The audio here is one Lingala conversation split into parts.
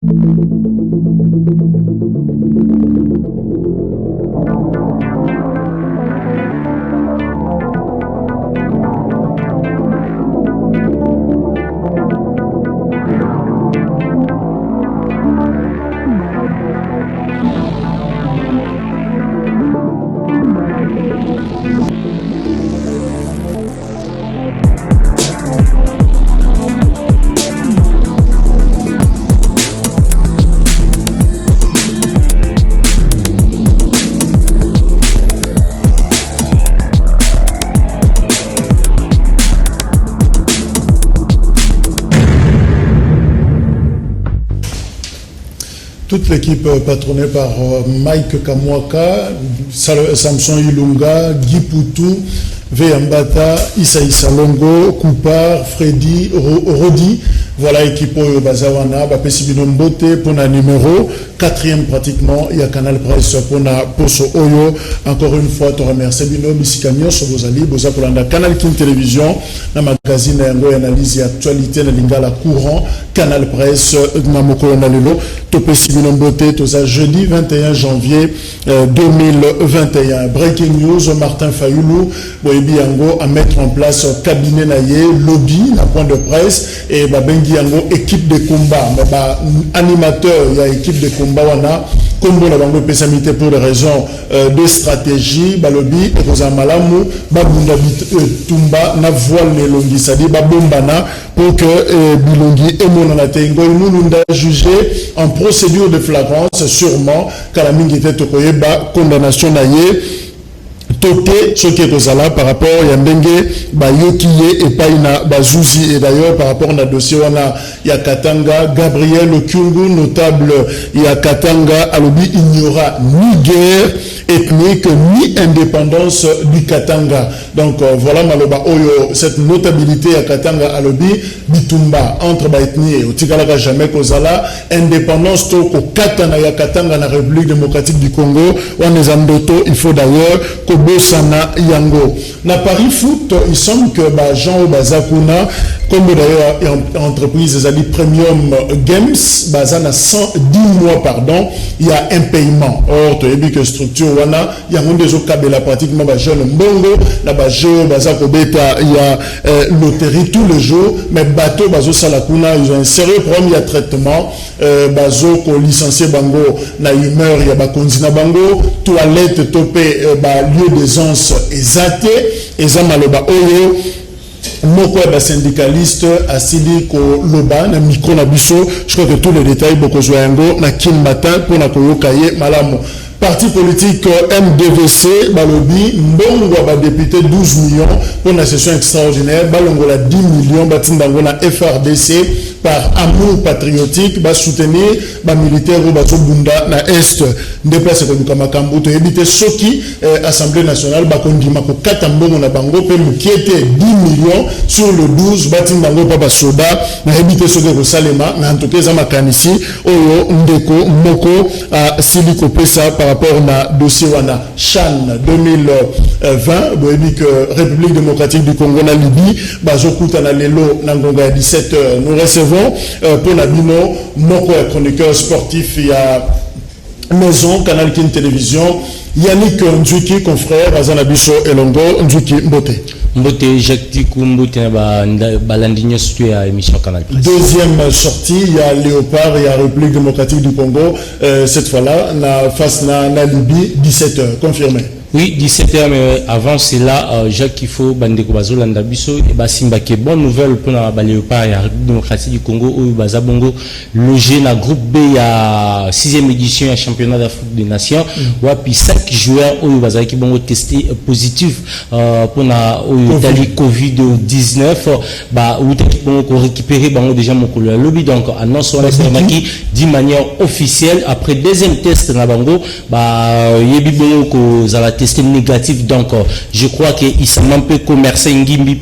Toute l'équipe patronnée par Mike Kamwaka, Samson Ilunga, Guy Poutou, Veyambata, Issa Longo, Koupar, Freddy, Rodi. Voilà l'équipe Bazawana, Bapesibino Mbote pour la numéro 4e pratiquement. Il y a Canal Presse pour la Poso Oyo. Encore une fois, te remercie Bino, Bissikamio, Sobozali, Boza pour la Canal King Télévision, la magazine Yango analyse et actualité, la Lingala Courant, Canal Presse, Namoko Nalelo, Topesibino Mbote, Toza jeudi 21 janvier 2021. Breaking news, Martin Fayoulou, Boebi Yango à mettre en place cabinet naïe, lobby, la point de presse, et Babengi Yango, équipe de combat, animateur, il y a équipe de combat, wana, Kombo la bango pesamité pour des raisons de stratégie, balobi, et Rosa Malamu, Babunda Tumba, na voile les longi, c'est-à-dire Babombana, pour que Bilongi et Monanatengo, nous jugé en procédure de flagrance, sûrement, car la mingi était condamnation naïe. Toté, ce qui est aux par rapport à Yandenge, Yokiye et Paina Bazouzi, et d'ailleurs par rapport à dossier, on a Yakatanga, Gabriel Kyungu, notable Yakatanga, Alobi, il n'y aura ni guerre ethnique, ni indépendance du Katanga. Donc voilà, Maloba Oyo, cette notabilité Yakatanga, Alobi, Bitumba, entre Baethnie et Otigalaka jamais Kozala, indépendance au Katana Yakatanga, la République démocratique du Congo, on est en doto, il faut d'ailleurs que Bosana Yango. Na Paris Foot, il semble que Jean Bazakuna, comme d'ailleurs entreprise Zali Premium Games, Bazana 110 mois, pardon, il y a un paiement. Or, tu as vu que structure wana, il y a des autres cas pratiquement jeune Mbongo, la Bajeo, Bazako Beta, il y a loterie tous les jours, mais bateau Bazo Salakuna, ils ont un sérieux problème, il y a traitement, Bazo ko licencié Bango, na humeur, il y a Bakonzina Bango, toilette topé, lieu d'aisance exaté, Ezamaloba Oyo, Moko est syndicaliste, Asili Ko Loba, na micro na biso, je crois que tous les détails, Boko Zoyango, na Kin Matin, pour na Koyo Kaye, Malamo. Parti politique MDVC, Balobi, Mbongo va député 12 millions pour la session extraordinaire, Balongo la 10 millions, Batindango na FRDC, par amour patriotique, va soutenir les militaires ou Bunda na Est, déplacer comme Kamakambo, to éviter Soki, Assemblée nationale, Bakondima ko Katambongo na Bango, pe Mukiete 10 millions sur le 12, Batindango Papa Soda, na éviter Soki ko Salema, na Antoke Zamakanisi, Oyo, Ndeko, Moko, Siliko Pesa, par rapport au dossier Wana Chan 2020, que République démocratique du Congo, na Libye, Bazokuta na Lelo, Nangonga 17h, nous recevons pour Nabino, Moko est chroniqueur sportif, il y a Maison, Canal King Télévision, Yannick Ndjuki, confrère, Azanabiso Elongo, Ndjuki Mbote. Mbote, Jacques Tikou, Mbote, Balandinho, situé à émission Canal Presse. Deuxième sortie, il y a Léopard, il y a République démocratique du Congo, cette fois-là, face à la Libye, 17h, confirmé. Oui, 17h, mais avant cela, Jacques Kifo, Bandeko Bazo, Landabiso, et Basimbake, bonne nouvelle pour la Léopard et la République démocratique du Congo, où Bazabongo, logé dans le groupe B, il y a 6e édition, il y a championnat d'Afrique des Nations, où il y a 5 joueurs, où Bazaki Bongo testé positif pour la Covid-19, où il a récupéré déjà mon couleur lobby, donc annonce on a d'une manière officielle, après deuxième test dans Bango, il y a Bongo testé négatif, donc je crois qu'il s'est un peu commercé Ngimbi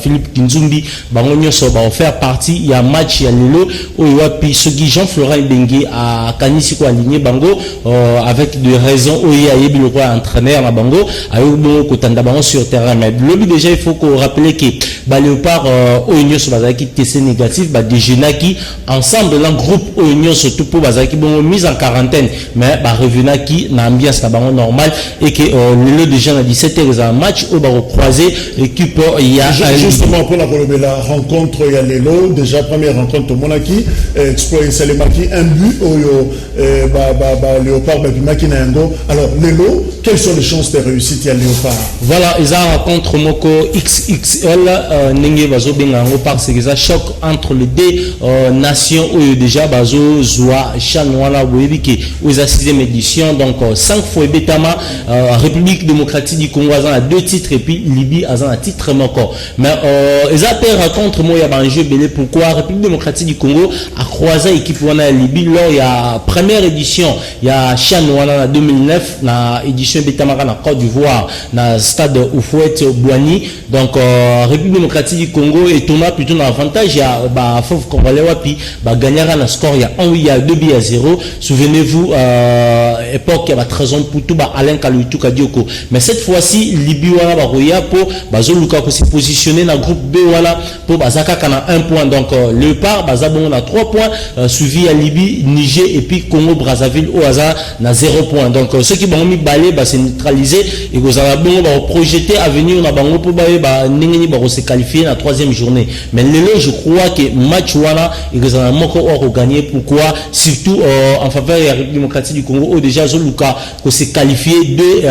Philippe Kinzumbi bango nyonso ba faire partie ya match ya lelo oyo wapi soki Jean-Florent Bengue a kanisi ko aligné bango avec des raisons oyo ayebi le entraîneur na bango ayo bongo kotanda bango sur terrain. Mais lobi déjà il faut qu'on rappelle que ba Léopard oyo nyonso bazaki testé négatif ba déjeunaki ensemble dans groupe oyo nyonso tout pour bazaki bongo mise en quarantaine mais ba revenaki na ambiance na bango normal et que lelo déjà na 17h un match au ba croiser équipe il y a justement pour la rencontre il y a lelo déjà première rencontre au Monaki exploit Salemaki un but oyo Léopard Babimaki na yango. Alors lelo quelles sont les chances de réussite il y a Léopard? Voilà ils ont rencontre moko XXL nenge bazo bengango parce que ça choc entre les deux nations oyo déjà bazo zoa chanwala boyebiki aux 6e édition donc 5 fois betama République démocratique du Congo a 2 titres et puis Libye a un titre encore mais ils ont rencontre moi ya banjeu belé pourquoi République démocratique du Congo a croisé équipe wana Libye lors il y a première édition il y a chanwala en 2009 na édition betama na Côte d'Ivoire na stade Oufouet Boigny donc République démocratique du Congo et Thomas plutôt dans avantage il y a ba Fauve Congolais wapi ba gagnera na score il y a 2-0 souvenez-vous époque il y a 13 ans pour tout ba Alain Kaloutou Kadioko mais cette fois-ci Libye wana ba roya pour bazo luka ko se positionner dans groupe B wana pour bazaka kana 1 point donc Léopard bazabon na 3 points suivi à Libye Niger et puis Congo Brazzaville au hasard na 0 point donc ceux qui vont mis balé ba se neutraliser et vous allez bon ba projeter à venir na bango pour ba ningeni ba se qualifier la 3e journée mais lelo je crois que match wana et que ça moko au gagner pourquoi surtout en faveur de la République démocratique du Congo où déjà Zoluka ko se qualifié il y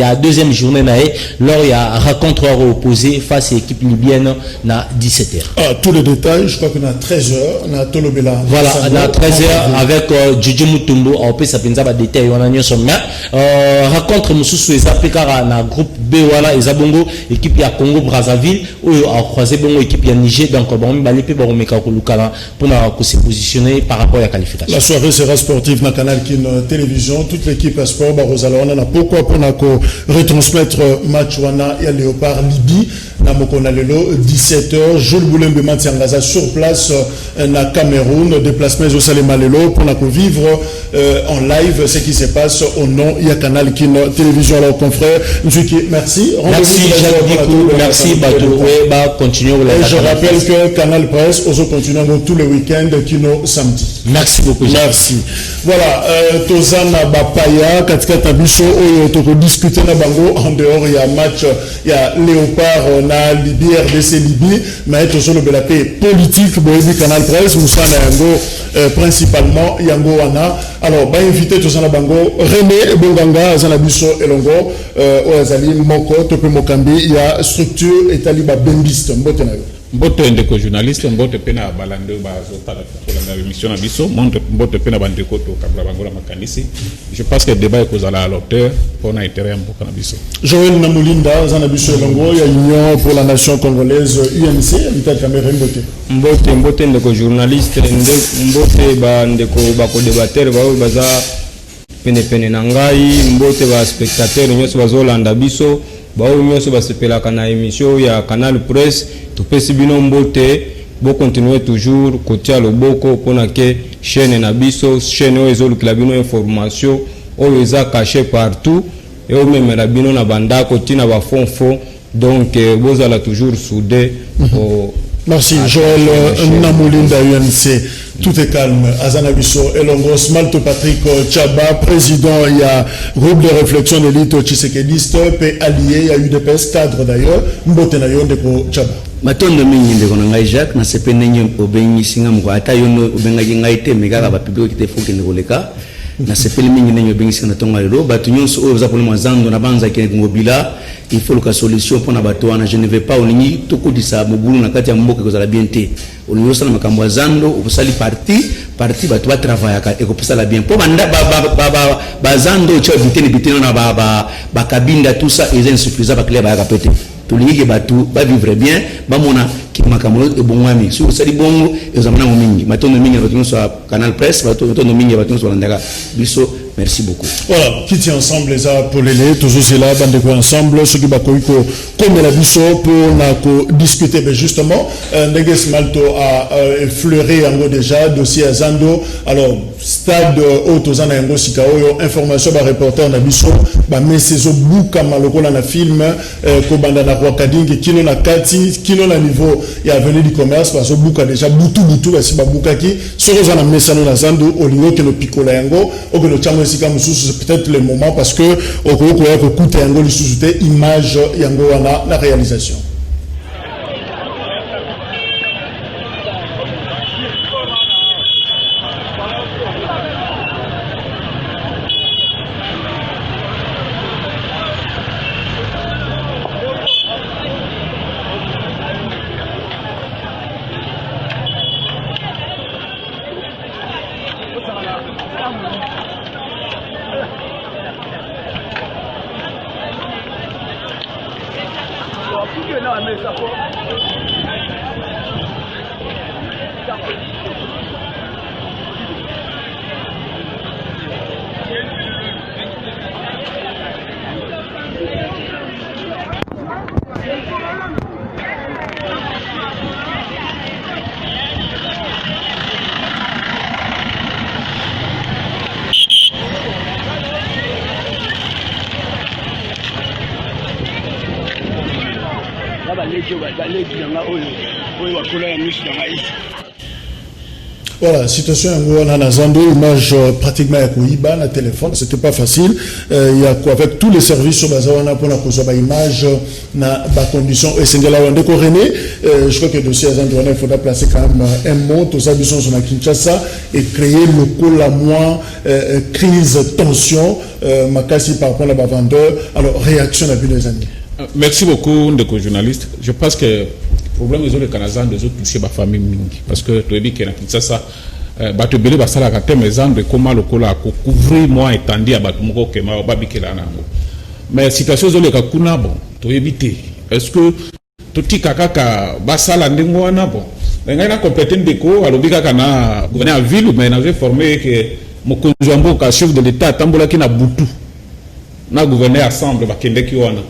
a 2e journée na lors il y a rencontre opposé face à l'équipe libyenne na 17h. Tous les détails je crois qu'on a 13h on a Tolobela voilà on a 13h avec Djidji Mutombo on peut s'appeler ba détails on a nyonso mais rencontre mususu ezapekara na groupe B wana ezabongo équipe ya Congo Brazzaville où a croisé bongo équipe ya Niger donc bon balé pe ba meka ko lukala pour se positionner par rapport à la qualification. La soirée sera sportive na canal Kin télévision toute l'équipe à sport ba rozalona na pourquoi pour na ko retransmettre match wana ya Léopard Libye na mokona lelo 17h Jules Boulembe Matiangaza sur place na Cameroun déplacement au Salema lelo pour na ko vivre en live ce qui se passe au nom ya canal Kin télévision. Alors confrère Nzuki merci merci Bato ba continuer je rappelle que Canal Presse aussi continue tous les week-ends Kino samedi. Merci beaucoup. Merci. Voilà, Tozana Bapaya, katika tabiso oyo toko discuter na bango en dehors il y a match il y a Léopard na Libye RDC Libye mais tozo le belapé politique boyebi Canal Presse musana yango principalement yango wana. Alors ba invité Tozana bango René Bonganga zana biso elongo oyazali moko tope mokambi il y a structure etaliba bembiste mbote na yo. Mbote ndeko journaliste mbote pena balande bazotala kolanda émission na biso mbote pena bandeko to kabla bangola makanisi je pense que le débat est causala à l'auteur pour na intérêt mboka na biso. Joël Namulinda zana biso longo ya Union pour la nation congolaise UNC habitat Cameroun mbote ndeko journaliste mbote ba ndeko ba ko débatteur ba baza pene na ngai mbote ba spectateur nyonso bazolanda biso bao nyonso basepelaka na émission ya Canal Presse topesi bino mbote bo continuer toujours kotia loboko pona ke chaîne na biso chaîne oyo ezolukila bino information oyo eza caché partout et o memela bino na bandako tina ba fonfo donc bozala toujours soudé. Merci Joël Namulinda UNC. Tout est calme. Azanabiso Elongo Smalto Patrick Chaba, président, il y a groupe de réflexion d'élite Tshisekediste, P allié, il y a UDPS cadre d'ailleurs, Mbotenayon de Chaba. Matondo mingi ndeko na ngai Jacques na sepene nyo obengi singa mko ata yono obenga ngaite mega ba public ki te foke ndoleka na sepele mingi nyo obengi singa tonga lelo batu nyonso oyo za problème zando na banza ki ngobila il faut que solution pour na bato wana je ne vais pas olingi tokodisa mobulu na kati ya mboka kozala bien te olingi sala makambo zando obusali parti bato ba travailler ka ekopesala bien po banda ba zando cho bitene na ba kabinda tout ça est insuffisant ba clé ba ka pété tolingi batu ba vivre bien ba mona ki makambo e bongwami sur sali bongo ezamana mingi matondo mingi bato so Canal Presse bato mingi bato so landaka biso merci beaucoup. Voilà, qui tient ensemble les Apolélés, toujours c'est là, bande de ensemble, ceux qui bakoiko comme la biso pour discuter, mais justement, Neges Malto a effleuré en gros déjà, dossier à Zando, alors, stade Otozana Yango Sikaoyo, information par reporter na biso, mais c'est au bouka maloko na film, kobanda na Rwakading, kilo na kati, kilo na niveau, il y a venu du commerce, parce que bouka déjà, boutou, basi ba bouka ki, sur les ana mesano na Zando, au niveau que le picola yango, au que le chamo sika mususu, c'est peut-être le moment, parce que, au cours que coûte yango, le sous-souté, image yango wana, la réalisation. Voilà, situation en Nazando, image pratiquement à Kouiba, na téléphone, c'était pas facile. Il y a quoi avec tous les services sur Bazawana pour la cause de image, na ba condition et c'est là où on décore René. Je crois que le dossier Azando, il faudra placer quand même un mot, tous les habitants sur la Kinshasa et créer le coup la moins crise tension, makasi par rapport à la vendeur. Alors réaction depuis les années. Merci beaucoup, de journaliste. Je pense que le problème est que les Canadiens ont touché ma famille. Parce que tu as dit que ça, tu as dit que ça a été comment le cola couvrir moi étendu à Batmoko que ma babi là. Mais la situation est que kuna bon, tu éviter. Est-ce que tu dis que basala ndengwana bon. Mais il y a complété une déco, alors bika kana gouverner à ville, mais il avait formé que mon conjoint ka chef de l'État tambola qui na butu. Na gouverner ensemble bakende ki wana.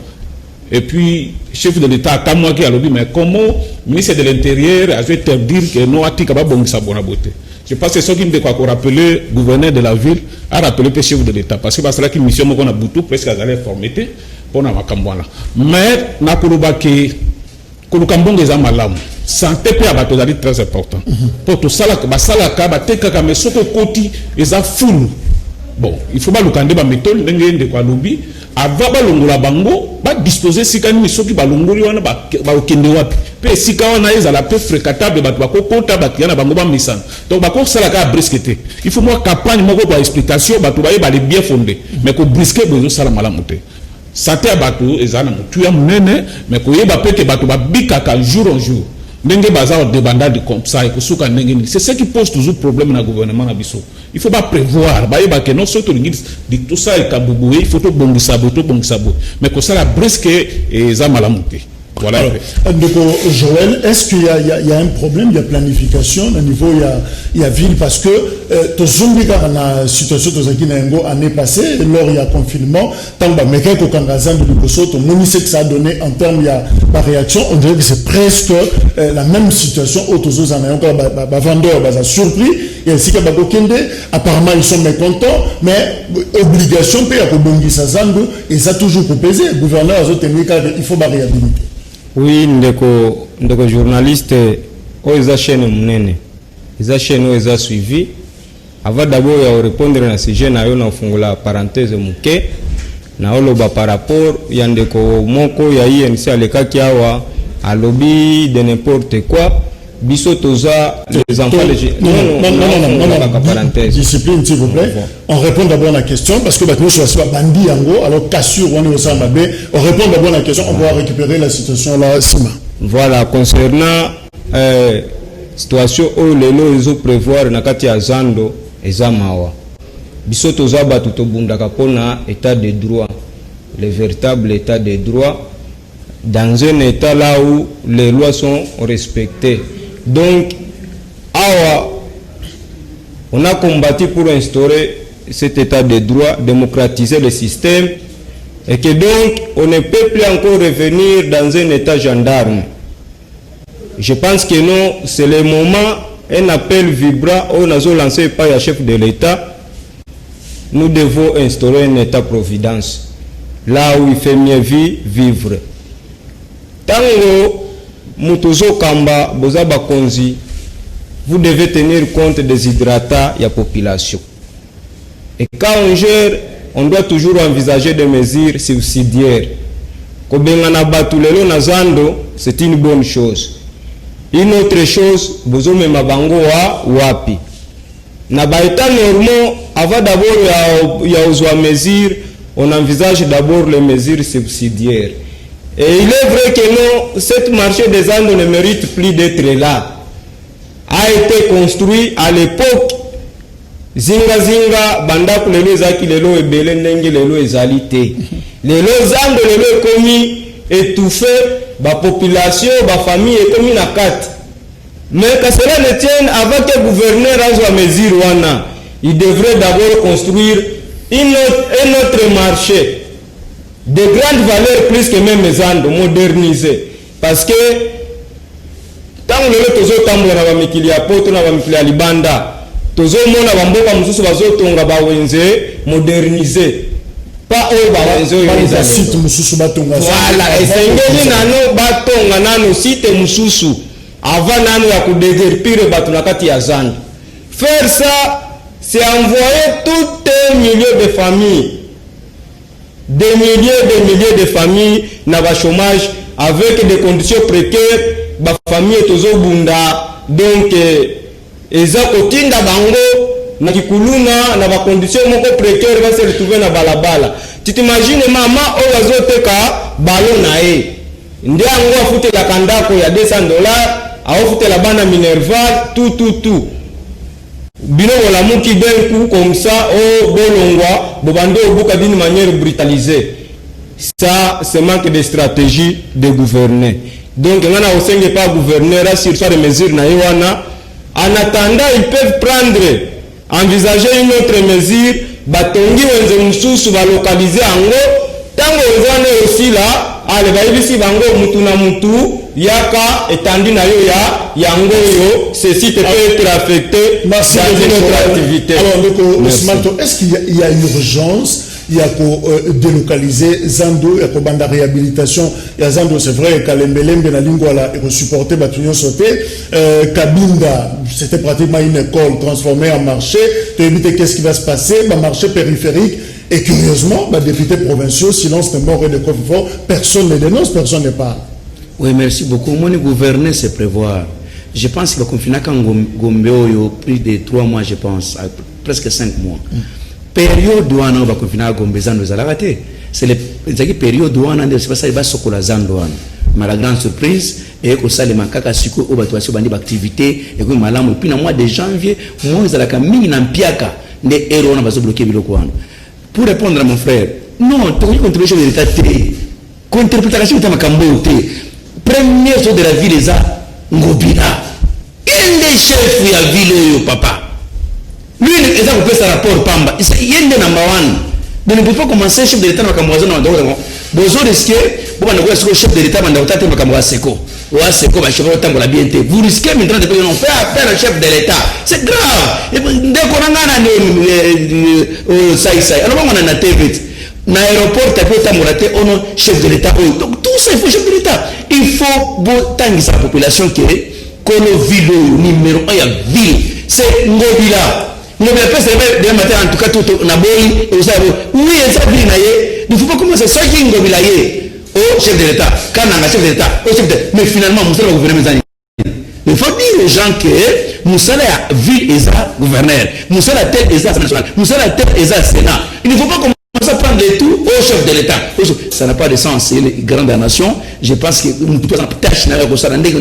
Et puis, chef de l'État, à moi qui a lobby, mais comment le ministre de l'Intérieur a fait dire que non, à Tika bon sa bonne beauté. Je pense que c'est ce qui me dit quoi qu'on rappelle le gouverneur de la ville, a rappelé le chef de l'État. Parce que c'est là qu'une mission qu'on a boutou, presque à aller former pour na makambwana. Mais, na kuruba ki, kulukambong des amalam. Santé pe abato zali très important. Pour tout ça, basala ka, bateka ka, mais ce que koti, ils a full. Bon, il faut pas le candidat ba méthode, n'engage de quoi lobby. Avant balongola bango ba disposer sikani misoki balongoli wana ba okende wapi pe sika wana ezala peu fréquentable ba ko kota ba yana bango ba misana donc ba ko sala ka brisqueté il faut moi campagne moko ba explication ba to ba les bien fondé mais ko brisquer bezo sala malamu te santé bato ezana mutu ya munene mais ko yeba pe ke bato ba bikaka jour en jour ndenge baza de bandade comme ça et ko suka ndenge c'est ce qui pose toujours problème na gouvernement na biso. Il ne faut pas prévoir. Que non seulement tout ça est kaboué, il faut tout bon sabo. Mais que ça la brisque et ça malamuté. Voilà. Alors, Joël, est-ce qu'il y a un problème, il y a planification au niveau il y a ville parce que tu zombi dans la situation de l'année passée, lors il y a confinement, tant que mais quelques cangazans de l'Ukoso, tout le monde sait que ça a donné en termes il y a la réaction, on dirait que c'est presque la même situation aux autres années. Encore vendeur, bah surpris, et ainsi que Bagokende, apparemment ils sont mécontents, mais obligation payer à Kobongisa Zandu et ça toujours pour peser. Le gouverneur a dit il faut réhabiliter. Oui, ndeko journaliste oyo eza chaîne munene eza chaîne oyo eza suivi avant d'abord ya répondre na sujet na yo na fungula parenthèse muke na oloba par rapport ya ndeko moko ya INC alekaki awa alobi de n'importe quoi biso toza les enfants de non parenthèse discipline s'il vous plaît on répond d'abord à la question parce que nous sommes bandi yango alors cassure on est au Sambabé on répond d'abord à la question on va récupérer la situation là Sima. Voilà concernant situation où les lois prévoir na kati ya Zando ezamawa biso toza batu to bundaka pona état de droit le véritable état de droit dans un état là où les lois sont respectées. Donc, on a combattu pour instaurer cet état de droit, démocratiser le système, et que donc on ne peut plus encore revenir dans un état gendarme. Je pense que non, c'est le moment, un appel vibrant, on a lancé par le chef de l'État, nous devons instaurer un état-providence, là où il fait mieux vivre. Tango, Mutuzo Kamba, Bozaba Konzi, vous devez tenir compte des hydratats et la population. Et quand on gère, on doit toujours envisager des mesures subsidiaires. Kobengana batulelo na zando, c'est une bonne chose. Une autre chose, bozome mabango wa wapi. Na baïta normaux, avant d'abord il y a mesures, on envisage d'abord les mesures subsidiaires. Et il est vrai que non, cette marché des Andes ne mérite plus d'être là. A été construit à l'époque. Zinga, banda lelo ezaki lelo ebele ndenge lelo ezali te. Lelo Zando lelo ekomi étouffé, ba population, ba famille ekomi na kati. Mais que cela ne tienne, avant que le gouverneur azwa mesure wana, il devrait d'abord construire un autre marché de grande valeur plus que même Zando, modernisé. Parce que tant que nous avons tambour na bamikili ya poto na bamikili ya libanda, tozo mona bamboka mususu bazotonga bawenze modernisé. Pas au bawenze yo site mususu batonga. Voilà, et sengeli nano batonga nano site mususu avant nano ya kudegerpire batu na kati ya Zando. Faire ça, c'est envoyer tout un milieu de familles. Des milliers de familles na ba chômage avec des conditions précaires, ba famille tozo bunda donc eza kotinda bango na kikuluna na ba conditions moko précaires va se retrouver na balabala. Tu t'imagines maman o azoteka balo na e ndi ango afute la kandako ya $200 afute la bana Minerval tout bino wala muki d'un coup comme ça au bolongwa bobando obuka d'une manière brutalisée. Ça c'est manque de stratégie de gouverner. Donc on a aussi pas gouverneur sur les mesures na yoana. En attendant, ils peuvent prendre, envisager une autre mesure, batongi wenze mususu ba localiser ango, tango wenzane aussi là, ale ba ibisi bango mutu na mutu yaka etandi na yo ya yango yo, ce site peut être affecté dans une autre activité. Alors est-ce qu'il y a urgence? Il y a pour délocaliser Zando, il y a pour banda réhabilitation. Il y a Zando, c'est vrai, Kalembelembe, na lingua est supporté, Batunion sauté. Kabinda, c'était pratiquement une école transformée en marché. Tu évites qu'est-ce qui va se passer, un marché périphérique. Et curieusement, députés provinciaux, silence de mort et de confort, personne ne dénonce, personne ne parle. Oui, merci beaucoup. Moi, le gouverner, c'est prévoir. Je pense qu'il va confiner quand Gombe, plus de 3 mois, je pense, presque 5 mois. Période douane on va confiner à Gombe Zando Zalagate. C'est la période douane on va ça va sokola Zando. Mais la grande surprise est que ça les makaka siko au batuation bandi activité et que malamu puis na mois de janvier moi zalaka mingi na mpiaka des héros na bazo bloquer biloko wana. Pour répondre à mon frère, non, tu contribution de l'état té. Contribution de makambo té. Première chose de la ville ça Ngobina. Il est chef ya ville yo papa. Lui, il a coupé ce rapport Pamba. Il est number one. Mais ne peut pas commencer chef de l'État à Kamboazan. Vous risquez, vous chef de l'État à Kamboazeko. Ou à Seko, la BNT. Vous risquez maintenant de faire appel à chef de l'État. C'est grave. Dès qu'on a alors on a TV. L'aéroport, tu peux chef de l'État. Donc tout ça, il faut chef de l'État. Il faut que sa population qui est Kolovilo, numéro 1, il y a ville. C'est Ngobila. Nous ne pouvons pas se matin en tout cas tout na boy et ça oui et ça bien naïe il ne faut pas commencer ça qui est ngobilaye au chef de l'État quand on a chef de l'État au chef de mais finalement Moussa va gouverner il faut dire aux gens que Moussa la ville et ça gouverneur Moussa la tête et ça national Moussa la tête et ça Sénat il ne faut pas commencer à prendre les tout au chef de l'État ça n'a pas de sens c'est une grande nation je pense que nous pouvons tâche na ko ça ndenge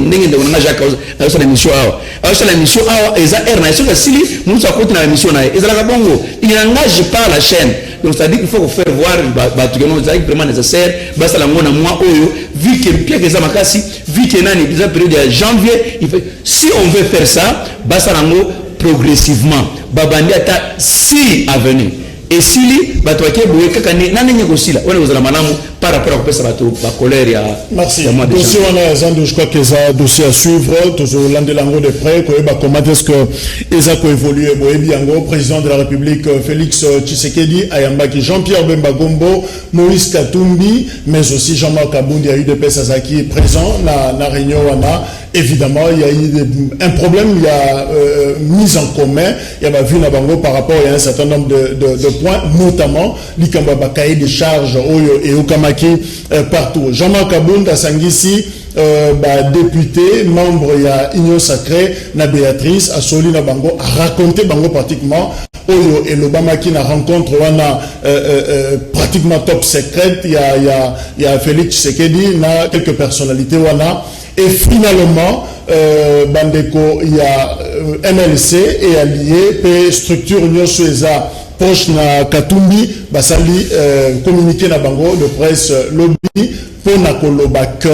na Jacques ça la mission alors ça la mission et ça air na sur la sili nous ça continue la mission na et ça la bongo il n'engage pas la chaîne donc ça dit qu'il faut faire voir batukono ça vraiment nécessaire basta la ngona moi oyo vu que Pierre Keza Makasi vu que nani déjà période de janvier il fait si on veut faire ça basta la ngo progressivement babandi ata si avenir et sili bato ake boye kaka nani nyeko sila on est aux malamu par rapport à pesa bato ba colère ya merci dossier wana zando je crois que ça dossier à suivre toujours landelango de près ko ba comment est-ce que eza ko évoluer boye biango président de la République Félix Tshisekedi ayambaki Jean-Pierre Bemba Gombo Moïse Katumbi mais aussi Jean-Marc Kabundi a eu de pesa qui est présent na réunion wana. Évidemment, il y a eu un problème, il y a mise en commun, il y a vu Nabango par rapport à un certain nombre de points, notamment l'Ikamba Bakaï des charges et Okamaki partout. Jean-Marc Kabunda Sangisi, député, membre il y a Union Sacrée, na Béatrice, a Soli Nabango, a raconté Bango pratiquement, Oyo et l'Obama qui n'a rencontre, on a pratiquement top secrète, il y a Félix Tshisekedi, na quelques personnalités, on a. Et finalement, Bandeko, il y a MLC et allié, puis structure Union Sueza proche na Katumbi, basali communiqué na bango de presse lobby pour na koloba que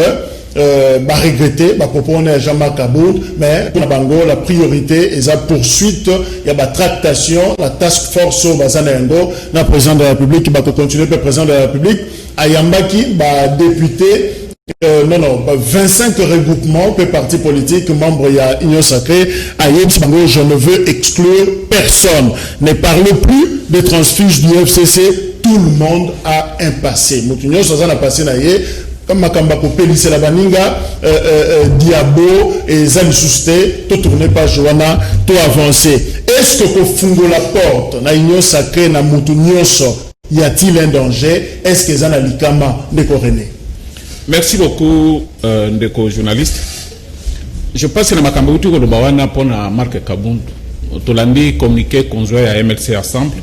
regretter, proposer Jean-Marc Kabound, mais pour na bango la priorité est la poursuite, il y a la tractation, la task force au Bazanengo, na président de la République qui va continuer le président de la République, Ayambaki, député. 25 regroupements, peu partis politiques, membres, il y a Union Sacrée, je ne veux exclure personne. Ne parle plus de transfuges du FCC, tout le monde a un passé. Moutounio, ça a passé, comme Makambako Pelisse la Baninga, Diabo et Zan Souste, tout tourné par Johanna, tout avancé. Est-ce que Kofungo la porte, na Union Sacrée, na Moutounio, y a-t-il un danger? Est-ce que Zana Likama ne Korené? Merci beaucoup, ndeko journaliste. Je pense que na makambo ko bawana pona Marc Kabund. Tolandi communiqué conjoint à MLC ensemble.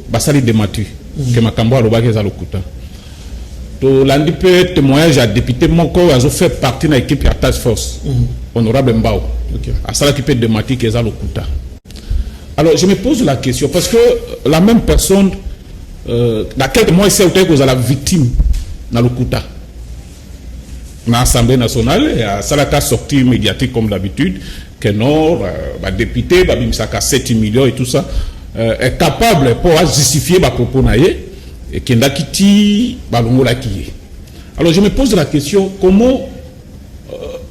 Basali dématu que makambo alobaki za lokuta. Tolandi peut témoignage à député moko azo fait partie de l'équipe de task force. Honorable Mbao. À ça qui peut dématu que za lokuta. Alors je me pose la question parce que la même personne dans quelques mois c'est que vous êtes la victime dans lokuta. L'Assemblée nationale a salaka sortie médiatique comme d'habitude que non, député, Bimsaka 7 millions et tout ça est capable pour justifier ma propos et qui n'a quitté Balongola qui est. Alors je me pose la question comment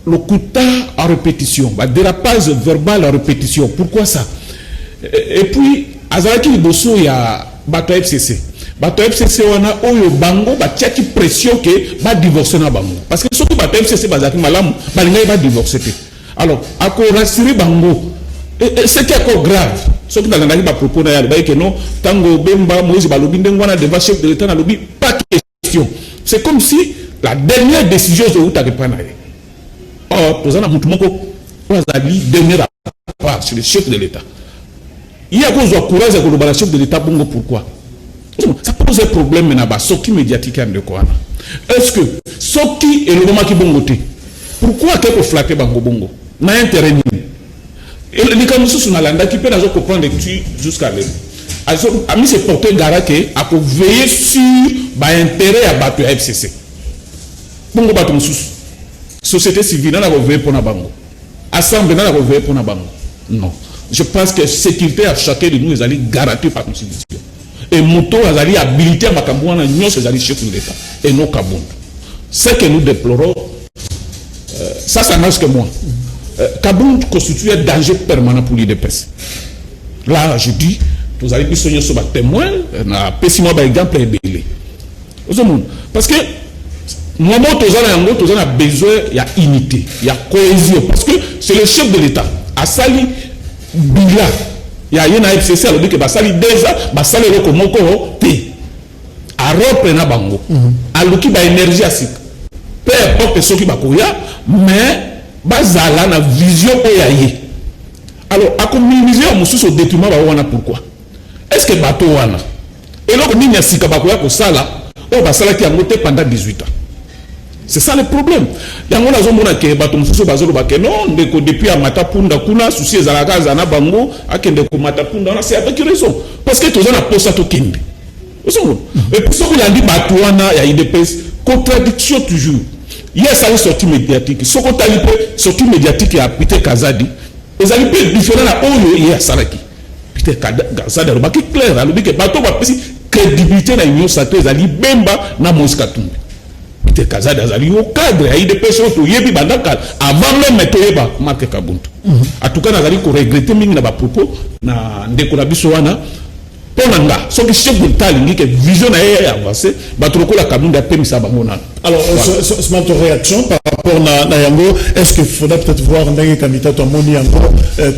le Kouta en répétition, dérapage verbal en répétition, pourquoi ça? Et puis Azaraki Bosso il y a Bato FCC. Bato FCC wana oyo bango batiaki pression que ba divorcer na bango parce que surtout Bato FCC bazaki malamu balinga ba divorcer. Alors ako rassurer bango c'était encore grave ce qui n'a pas propos na yali ba que non tango Bemba Moïse balobi ndengwana devant chef de l'état na lobi pas question. C'est comme si la dernière décision de Outake Panaye. Or tozana mutu moko wazali dernière part sur le chef de l'état. Il y a cause de courage de le chef de l'état bongo pourquoi? Ça pose un problème maintenant, ce qui médiatique de quoi. Est-ce que ce qui est le moment qui bongoté? Pourquoi quelqu'un flatter bango bongo? N'a intérêt ni. Et les camusous sont là, qui peut nous comprendre lecture jusqu'à l'heure. Alors, ami se porter garde à veiller sur l'intérêt à battre FCC. Bongo battre sous. Société civile n'a pas veillé pour na bango. Assemblée n'a pas veillé pour na bango. Non. Je pense que sécurité à chacun de nous est allée garantie par la Constitution. Et Mouto a habilité à Makambouana, nous sommes allés chef de l'État et non Kabound. Ce que nous déplorons, ça n'arrange que moi. Kabound constitue un danger permanent pour l'IDPS. Là, je dis, vous allez plus sur votre témoin, moi par exemple, est parce que nous avons besoin, il y a unité, il y a cohésion. Parce que c'est le chef de l'État. À Sali, Bila. Il y a une FCC qui dit que basali déjà basali le komoko té a reprendre bango a luki ba énergie asik peu importe ce qui ba koya mais bazala na vision oyaye alors a communiquer au mususu au détriment ba wana pourquoi est-ce que bato wana et là ni nyasika ba koya ko sala o basala ki angote pendant 18 ans. C'est ça le problème. Il y a un zomona que bato mususu bazolo ba que non ndeko depuis amata punda kuna souci ezalaka zana bango akende ko mata punda c'est avec raison parce que tozana posa to kinde. Et pour ça qu'il a dit bato wana ya IDPS contradiction toujours. Il y a ça sortie médiatique. Ce qu'on t'a dit sortie médiatique et appliqué Kazadi ils allaient plus différent à Oyo et à Salaki. Peter Kazadi a remarqué clair, il a dit que bateau va passer crédibilité dans l'Union sacrée, ils allaient bemba na Moïse Katumbi. Peter Kazadi a dit au cadre, il y a des personnes qui ont dit avant même de mettre Marc Kabuntu. En tout cas, nous allons regretter mes propos na ndeko biso wana. Ponanga, ce qui chef d'État, qui vision est avancée, Batroko la Kabunda Pemisa Bamona. Alors, ce matin réaction par rapport à Yango, est-ce qu'il faudrait peut-être voir dans les candidats à Moni Yango,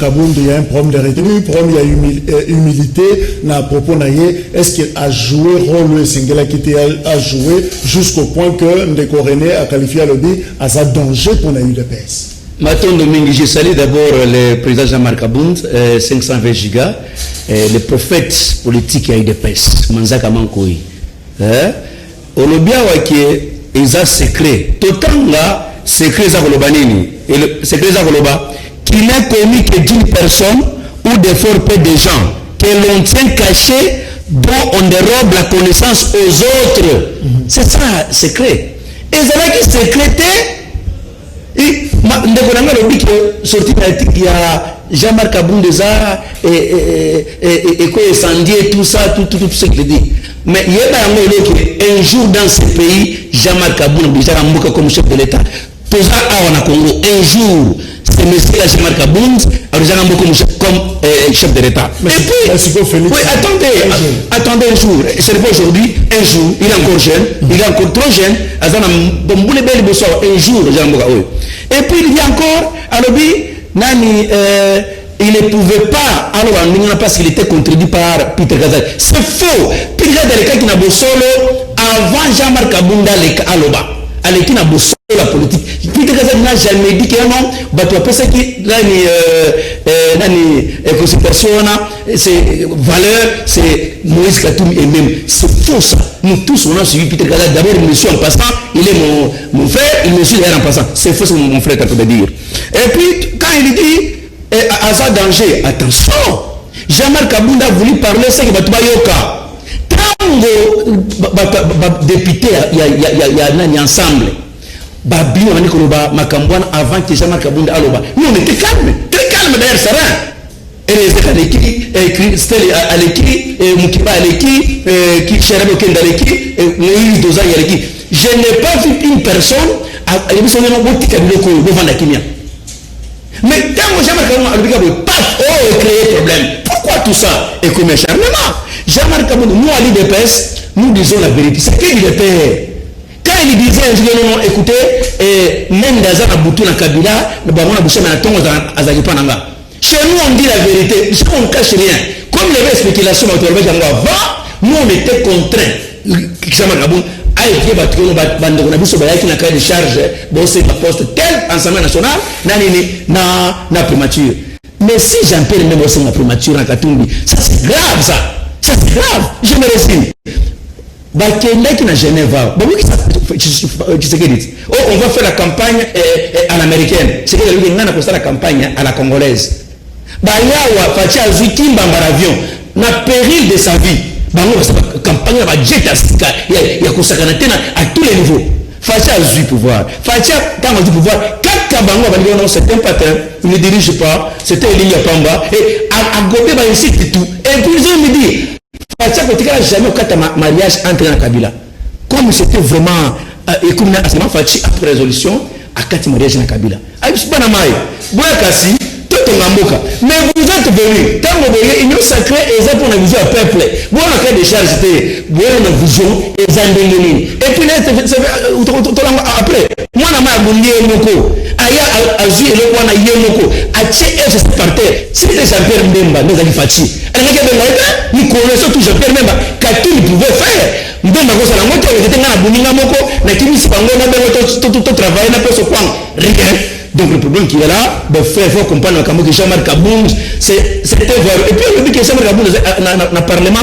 Kabund, il y a un problème de retenue, problème il y a humilité, à propos naïe, est-ce qu'il a joué rôle le Singela qui a joué jusqu'au point que Ndeko René a qualifié le dit à sa danger pour la UDPS? Maton Domingue, je salue d'abord le président Jean-Marc Abound, 520 gigas, le prophète politique à UDPS, Manzaka Mankoui. Olobia waki eza secret. Totanga secret za kolobanini. Et le secret za koloba qui n'est connu que d'une personne ou de fort peu de gens que l'on tient caché dont on dérobe la connaissance aux autres. C'est ça secret. Et ça qui secrété ndeko nanga lobi que sorti politique il y a Jean-Marc Abound et quoi incendier tout ça tout ce qu'il dit. Mais il y a un jour dans ce pays Jean-Marc Abound déjà comme chef de l'État. Tout ça à Congo un jour c'est monsieur Jean-Marc Abound comme chef de l'État. Et puis oui, attendez un jour, ce n'est pas aujourd'hui, un jour, il est encore jeune, il est encore trop jeune, un jour, et puis il dit encore, Nani, il ne pouvait pas, alors parce qu'il était contredit par Peter Kazadi. C'est faux. Peter Kazadi qui n'a pas solo avant Jean-Marc Abound Aloba. Avec qui n'a pas solo la politique. Peter Kazadi n'a jamais dit que non, tu as pensé que la consultation, c'est valeur, c'est Moïse Katumbi et même. C'est faux ça. Nous tous, on a suivi Peter Kazadi. D'abord, il me suit en passant, il est mon frère, il me suit en passant. C'est faux, c'est mon frère, tu peux dire. Et puis, quand il dit, à ça danger, attention, Jean-Marc Abound a voulu parler, c'est que Batubayoka. Tango, député, il y a ensemble. Babi, on a dit que Makambouane, avant que Jean-Marc Abound aloba. Nous, on était calme, très calme d'ailleurs, c'est rien. Et les écrits, Stelle à l'écrit, Moukiba à l'écrit, Cherabe Okende à l'écrit, Moïse Doza à l'écrit. Je n'ai pas vu une personne, mais quand Jean-Marc Abound a créé problème. Pourquoi tout ça? Et comme acharnement, Jean-Marc Abound, nous à l'IDPS, nous disons la vérité. C'est qu'il est père. Quand il disait, non, écoutez, même dans un bouton à Kabila, nous avons bouché à Tongo à Zagipananga. Chez nous, on dit la vérité. On ne cache rien. Comme il y avait spéculation avant, nous on était contraints. Jean-Marc Abound a été battu qui n'a qu'à décharge bosser la poste tel ensemble national na primature. Mais si Jean-Pierre même aussi la primature en Katumbi, ça c'est grave ça. Ça c'est grave. Je me résigne. Bakenda qui na Genève. On va faire la campagne à l'américaine. C'est que on a posté la campagne à la congolaise. Bayawa Fatia Zukimba Mbaravion na péril de sa vie. Campagne va jet il y a consacré à tous les niveaux. Fatia a eu pouvoir. Fatia, quand on dit pouvoir, quand Kabango va dire non, c'est un patin, il ne dirige pas, c'était une ligne à Pamba, et à Gobé va ici tout. Et puis ils me dit, Fatia, quand il n'a jamais eu mariage entre un Kabila. Comme c'était vraiment, et comme il a Fatia après résolution, à 4 mariages dans Kabila. Aïe, je ne sais pas, Boyakasi, mais vous êtes venus, quand vous voyez, l'union sacrée est pour la vision à peuple. Vous avez fait des charges, vous avez une vision, et puis là, après, moi, je suis moko, aya azu et le wana yemoko, ache et c'est par terre. C'était Jean-Pierre Mbemba, nous avons fait. Nous connaissons tout Jean-Pierre Mbemba, qu'il pouvait faire. Mbemba, vous savez, moi, je suis un boninga moko, na kimisi bango na bengo tout travail na peso kwang. Rien. Donc le problème qui est là, il faut comprendre que Jean-Marc Abound, c'était vrai. Et puis on dit que Jean-Marc Abound dans le Parlement,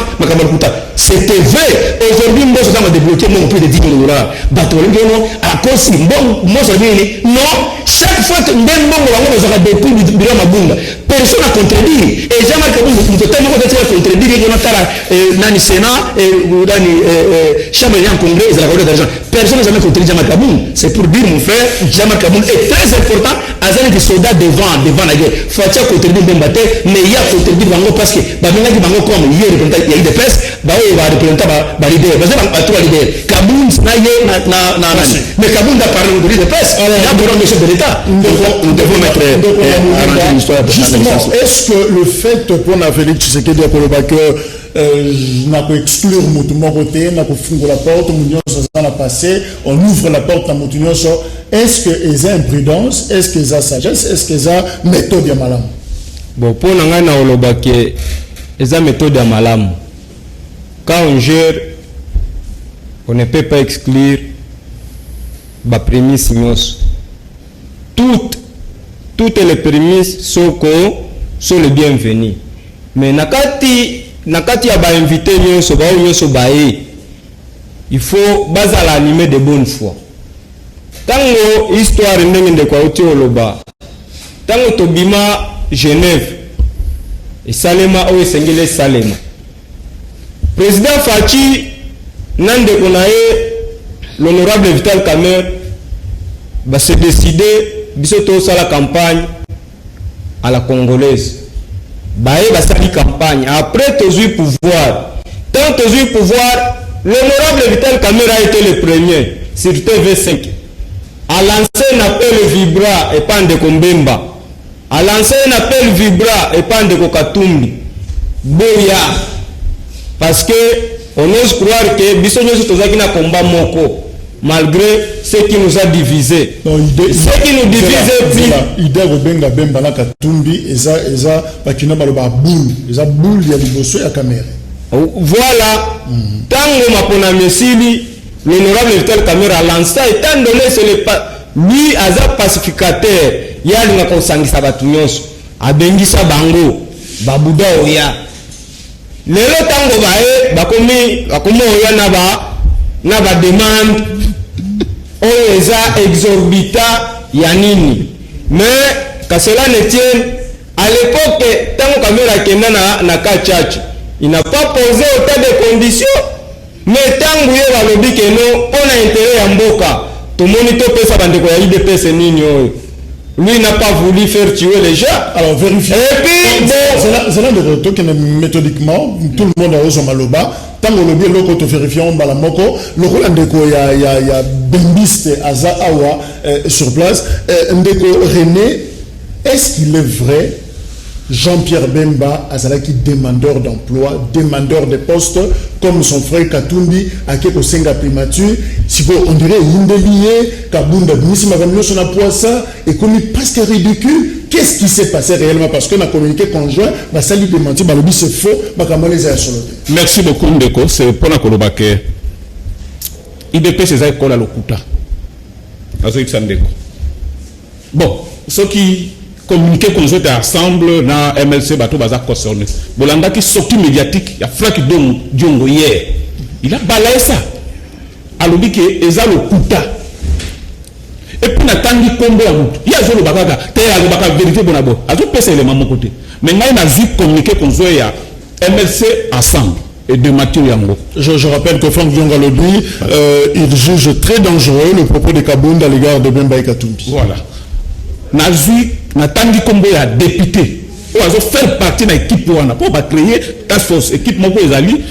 c'était vrai. Aujourd'hui, moi je vais débloquer mon prix de 10 000 $. À cause de moi je dis non, chaque fois que nous avons depuis le bureau Mabunda, personne à contredire. Et Jean-Marc Kabou, nous totalement peut-être contredire, il y a dans le Sénat, ou dans la Chambre en Congrès, ils ont d'argent. Personne n'a jamais contredit Jean-Marc Kabou. C'est pour dire, mon frère, Jean-Marc Kabou est très important, à des soldats devant la guerre. Faut-il contredire Mbembaté, mais il y a contredire Bango parce que, Babinga qui Bango comme, il y a eu des presses, il va représenter l'idée. Parce que, trois idées. Kabou, mais Kabou n'a pas parlé de presse. Il y a beaucoup de chefs de l'État. Nous devons mettre une histoire. Justement, est-ce que le fait pour Félix Tshisekedi à Kolobake n'a pas exclure Moutouma côté, n'a pas fungé la porte, on a passé, on ouvre la porte à Moutouma, est-ce que ils ont imprudence, est-ce qu'ils ont sagesse, est-ce qu'ils ont méthode à malam? Bon, pour nous, ils ont méthode à malam. Quand on gère, on ne peut pas exclure la prémisse. Toutes les prémices sont les bienvenues. Mais nakati ya ba invité nyoso ba nyoso bae, il faut baza l'animer de bonne foi. Tango histoire ndenge de kwa uti oloba. Tango tobima Genève et Salema o esengele Salema. Président Fachi nande konae l'honorable Vital Kamerhe va se décider bisoto sa la campagne à la congolaise. Baé va sa campagne. Après tous eu pouvoir. Tant tous eu pouvoir, l'honorable Vital Kamerhe a été le premier sur TV5. A lancé un appel Vibra et pas de Kombemba. A lancé un appel Vibra et pas de Kokatumbi. Boya. Parce que on ose croire que bisonyo sotozaki na combat moko. Malgré ce qui nous a divisés. Ce qui nous divise, l'idée de Benga Bemba na Katumbi, eza bakina baloba boule, eza boule ya liboso ya Kamerhe. Voilà. Tango mapona mesili, l'honorable Vital Kamerhe a lancé, étant donné que lui aza pacificateur, ya linga kosangisa batu nyonso, abengisa bango, babuda oya. Lelo tango bae, bakomi oya na ba demande on les a exorbitant yanini. Mais qu'à cela ne tienne, à l'époque tant Kamerhe kenda na Kachachi, il n'a pas posé autant de conditions. Mais tant que va lobby que non, on a intérêt à mboka. Tout le monde peut faire bande ko ya IDPS nini. Lui n'a pas voulu faire tuer les gens. Alors vérifiez. Et puis c'est là de retour que méthodiquement tout le monde a osé maloba. Tant que le bien l'autre te vérifie on balamoko, le rôle ndeko ya bimbiste aza awa sur place. Ndeko René, est-ce qu'il est vrai Jean-Pierre Bemba azalaki demandeur d'emploi, demandeur de postes, comme son frère Katumbi, Akeko Senga primature, si on dirait Yindelié, Kabunda, Nissima Vamio, son poisson, et comme presque ridicule. Qu'est-ce qui s'est passé réellement? Parce qu'on a communiqué conjoint, bah ça lui démenti, bah le but c'est faux, bah comment les a soloté. Merci beaucoup Ndeko, c'est pour la Kolobake. IDP c'est ça qu'on a le kuta. Bon, ceux qui communiquer conjoint ensemble dans MLC bateau bazar concerné. Bolanda qui sorti médiatique, il y a Franck Diongo hier. Il a balayé ça. Alors dit que eza le kuta. Et puis natangi kombo ya mutu. Il y a zolo bakaga, te ya baka vérité bonabo. Azo pesa élément mon côté. Mais ngai na zi communiquer conjoint ya MLC ensemble. Et de Mathieu Yango. Je rappelle que Franck Diongo Lobby, il juge très dangereux le propos de Kabound à l'égard de Bemba et Katumbi. Voilà. Nazi natangi kombo ya député ou azo faire partie de l'équipe wana pour créer task force équipe moko ezali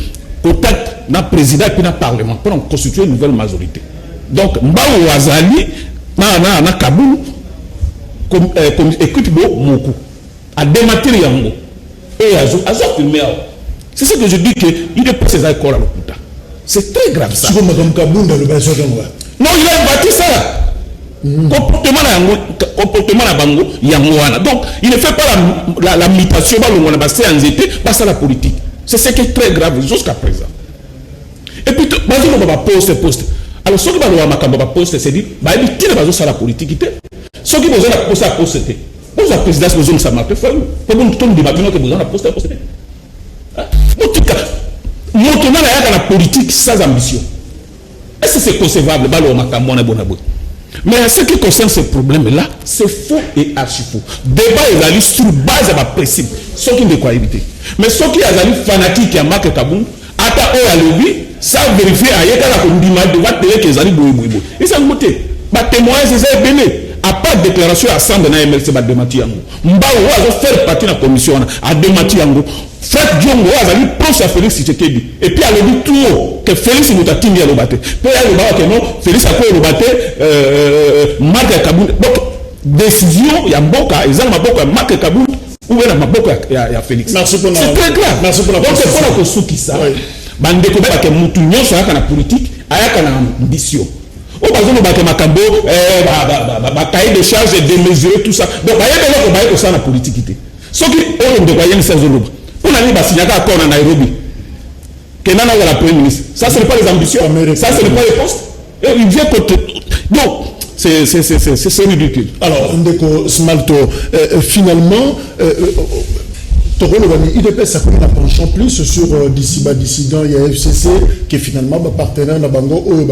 contact na président puis na parlement pour constituer une nouvelle majorité. Donc mbawo azali na Kaboul comme équipe moko a dématir yango et azo filmer. C'est ce que je dis que il est pas ces accords à l'hôpital. C'est très grave ça. Non, il a bâti ça. Comportement na bango yangoana. Donc il ne fait pas la mutation c'est en été passe à la politique. C'est ce qui est très grave jusqu'à présent. Et puis basé on va poste. Alors ceux qui va makamba ba poste c'est dit ba il bazo ça la politique ceux qui besoin la poste à poste c'était pour la présidence besoin ça marque faut pour bon tout le débat que besoin la poste à poste. En tout cas moto na ya la politique sans ambition. Est-ce que c'est concevable balo makamba na bonabo? Mais en ce qui concerne ce problème-là, c'est faux et archi faux. Débat est sur base de ma principe. Ce qui ne quoi éviter. Mais ce qui est fanatique et Marc Kaboun, ata o à lobby, ça vérifie à yeka la condima de votre télé qu'ils allaient boui. Et ça nous monte. Bah témoin, c'est ça béné. À part déclaration à 100 de la MLC, bah démati yango. Mba ou a faire partie de la commission à démati yango. Fred Diongo a dit proche à Félix Tshisekedi. Et puis à l'objet tout haut que Félix nous a timé à l'obate. Puis à l'obate que non, Félix a quoi l'obate, Marc Kaboun. Donc décision, il y a Mboka, ils ont Mboka, Marc Kaboun ou il y a Mboka, il y a Félix. Merci pour la. C'est très clair. Merci pour la. Donc c'est pour la souki ça. Bande ko ba ke mutu nyonso aka na politique, ayaka na ambition. Au besoin de battre Macambo, cahier de charge et démesurer tout ça. Donc, il y a des gens qui politique. Ce qui ont de quoi y a une saison. On a mis signé un accord en Nairobi. Kenan a la Premier ministre. Ça, ce n'est pas les ambitions. Ça, ce n'est pas les postes. Et il vient côté. Donc, c'est ridicule. Alors, Ndeko Smalto, finalement, IDPS ça connaît un penchant plus sur dissident, il y a FCC qui est finalement partenaire de Bango ou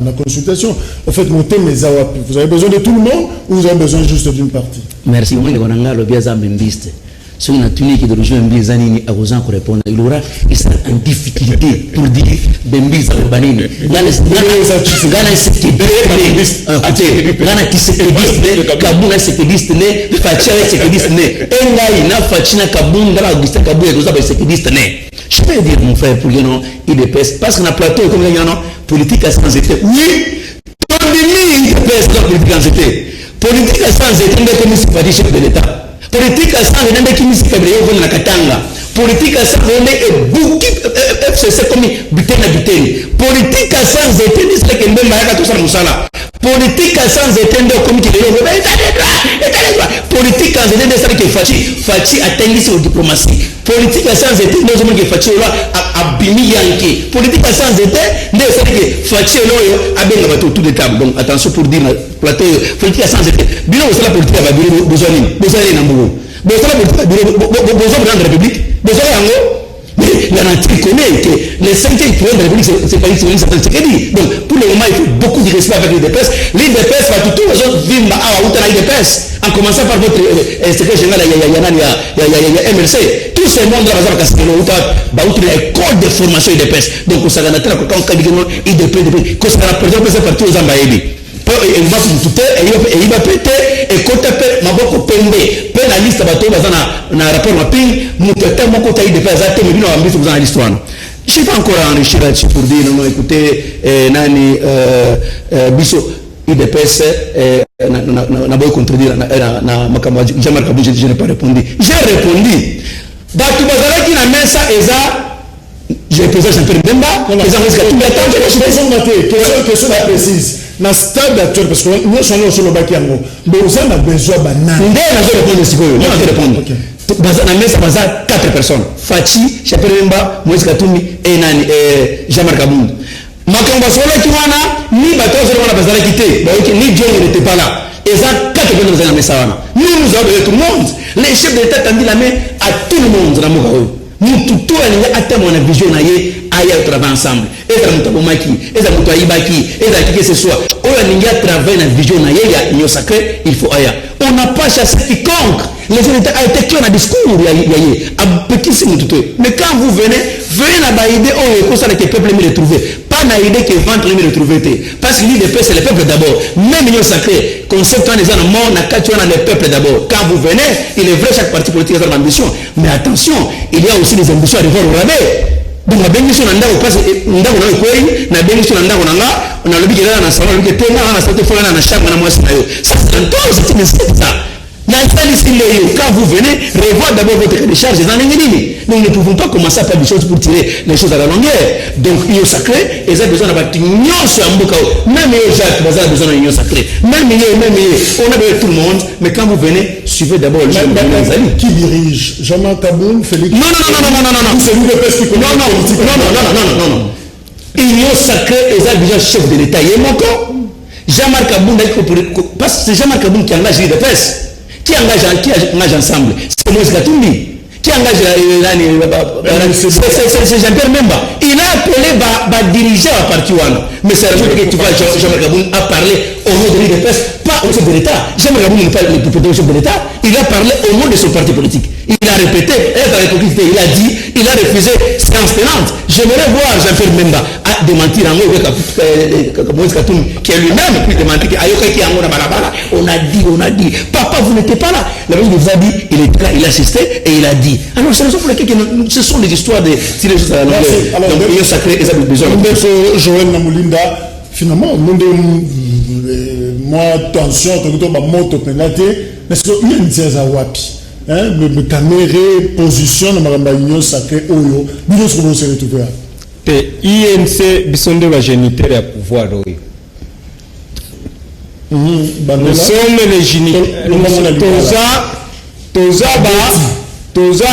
la consultation. En fait, mon thème est Zawapi. Vous avez besoin de tout le monde ou vous avez besoin juste d'une partie? Merci. Moi, je vais le biais d'Ambembiste. Ce qui a tenu qui de rejoindre Mbizani à vous en répondre. Il aura en difficulté pour dire Bembiz à Banini. Gana Kabuna sécuriste né, Fatia sécuriste né. Engai na Fatina Kabun dans Augustin Kabou et tout ça sécuriste né. Je peux dire mon frère pour non IDPS parce qu'on a plateau comme il y en a politique à sans été. Oui, pandémie IDPS dans politique à sans été. Politique à sans été comme si pas chef de l'État. Politique à sans été qui s'est fait de la Katanga. Politique à sans été et beaucoup FCC comme bitena biteni. Politique à sans été c'est que même Mayaka tout ça musala. Politique à sans été comme qui est politique à sans été c'est que Fachi atteindre sur diplomatie. Politique à sans été nous sommes que Fachi là abimi yanki. Politique à sans été c'est que Fachi là a bien battu tout de table. Donc attention pour dire plateau politique à sans été. Bien c'est la politique à besoin na mbugo. Besoin besoin de la République. Besoin yango. Mais la nature connaît que les 5 points de la République, c'est pas une certaine sécurité. Donc, pour le moment, il faut beaucoup de respect avec l'IDPS. L'IDPS va tout le monde vivre à l'IDPS, en commençant par votre secrétaire général, il y a MLC. Tout ce monde là, il y a une école de formation IDPS. Donc, on s'est rendu compte quand on a IDPS, qu'on s'est rendu compte que c'est parti aux Ambaébi. Et il va tout et il va péter et côté maboko pembe pe la liste bato bazana na rapport mapping mutata moko taille de pas até mais non ambi vous dans l'histoire je sais pas encore enrichir là-dessus pour dire non écoutez nani biso IDPS na boy contredire na makamba jamais Kabou je n'ai pas répondu j'ai répondu bato bazala qui na mesa eza j'ai posé un peu de débat les gens risquent tout le temps question précise. Dans le stade actuel, parce que nous sommes sur le bac, mais vous avez besoin de bananes. Je vais répondre. Dans 4 personnes. Fachi, Chapelemba, Moïse Katoumi et Jean-Marc Kabound. Makamba Sola qui wana, ni bateau sur la base de quitté. Ni Dieu n'était pas là. Et ça, 4 personnes dans la messe. Nous avons tout le monde. Les chefs d'État tendent la main à tout le monde dans le nous tout à mon vision ailleurs travailler ensemble et ça nous maki et ça nous ibaki et ça qui que ce soit on a travailler dans vision il y a sacré il faut ailleurs on n'a pas chassé quiconque les gens étaient clairs dans discours à petit signe tout mais quand vous venez la idée oh ça que le peuple me retrouver pas na idée que ventre me retrouver parce que l'IDPS c'est le peuple d'abord même l'union sacrée concept en disant mon na katouana le peuple d'abord quand vous venez il est vrai chaque parti politique a son ambition mais attention il y a aussi des ambitions à revoir au rabais donc la bénédiction nanda au passe nanda on a quoi na bénédiction nanda on a on a le bilan na salon le tema na santé fola na chambre na mwasi na yo ça c'est un temps c'est ça. Quand vous venez, revoir d'abord votre décharge dans les lignes. Nous ne pouvons pas commencer à faire des choses pour tirer les choses à la longueur. Donc, il y a sacré, ils ont besoin d'avoir une union sur un boucan. Même Jacques, vous avez besoin d'une union sacrée. Même on a besoin de tout le monde, mais quand vous venez, suivez d'abord le chef de amis. Qui dirige Jean-Marc Kaboun, Félix? Non. C'est lui le peste qui connaît la politique. Non. Union sacrée, ils ont besoin chef de l'État. Il y a encore Jean-Marc Kaboun, parce que c'est Jean-Marc Kaboun qui engage l'IDPS. Qui engage ensemble? C'est Moïse Katumbi. Qui engage c'est Jean-Pierre Memba. Il a appelé diriger la partie one. Mais c'est vrai que tu vois, Jean-Marc Gaboun a parlé au nom de l'IDPS, pas au chef de l'État. Jean-Marc Gaboun n'est pas le chef de l'État. Il a parlé au nom de son parti politique. Il a répété, il a dit, il a refusé séance tenante. J'aimerais voir Jean-Pierre Memba à démentir en haut Moïse Katoum, qui est lui-même puis démentir on a dit, papa, vous n'étiez pas là. La ministre vous a dit, il était là, il assistait et il a dit. Alors, c'est la raison pour laquelle ce sont des histoires de tirer les choses à la longueur. Donc, il y a sacré, ils ont besoin. Joël Namoulinda, finalement, moi, attention, tu as moto penate, mais ce qu'il y a une tiers à wapi. Le caméra, position, le union sacré, oyo, nous sommes se retrouver. INC, bisonde va géniteur à pouvoir. Nous sommes les géniteurs. Toza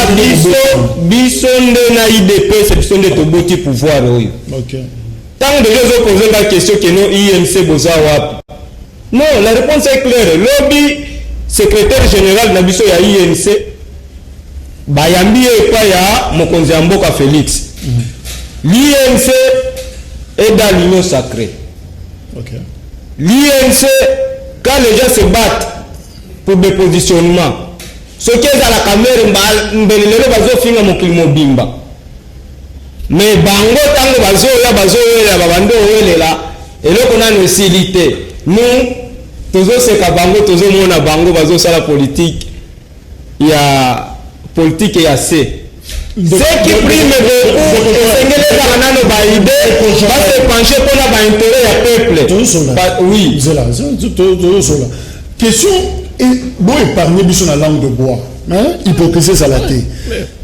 bisonde na IDPS, bisonde toboti pouvoir. Tant de gens ont posé la question que nous INC boza wapi. Non, la réponse est claire. Lobby secrétaire général na biso ya INC bayambi epa ya mokonzi ya mboka Félix. L'INC est dans l'union sacrée. L'INC, quand les gens se battent pour des positionnements, ce qui est à la caméra, mbelele bazo finga mokili mobimba. Mais bango tango bazo ya babando welela eloko na necessité. Nous tozo seka bango tozo mona bango bazo sala politique ya politique ya C. Ce qui prime beaucoup, c'est que les Arnano baïdé va se pencher pour la intérêt du peuple. Oui. C'est là. Question, bon épargner biso na langue de bois. Hypocrisie ça la té.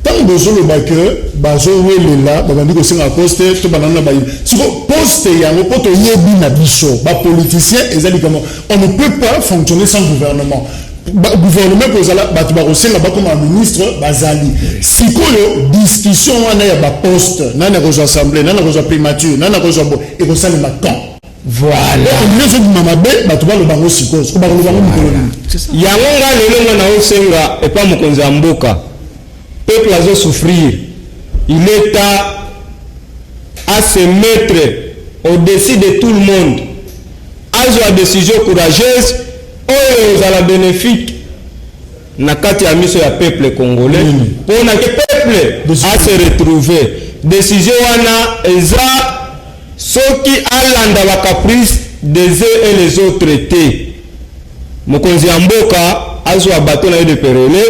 Tant que besoin le baqueur, bazo le là, babandi ko singa poste, to banana baï. Si vous poste ya ngo poto yebi na biso, ba politicien ezali comment on ne peut pas fonctionner sans gouvernement. Gouvernement kozala batu ba kosenga ba comme ministre bazali sikoyo discussion wana ya ba poste nana ko assemblée nana ko primature nana ko bo et ko sala matin voilà les autres mama be batu ba lo bango sikoyo ko ba lo bango mukolo yango nga lelo na osenga et pas mokonzi mboka peuple azo souffrir il est à se mettre au-dessus de tout le monde azo a décision courageuse aux à la bénéfique na kati ya miso ya peuple congolais pour na que peuple a se retrouver décision wana eza soki alanda ba caprice des uns et les autres traités mokonzi ya mboka azwa bato na de perele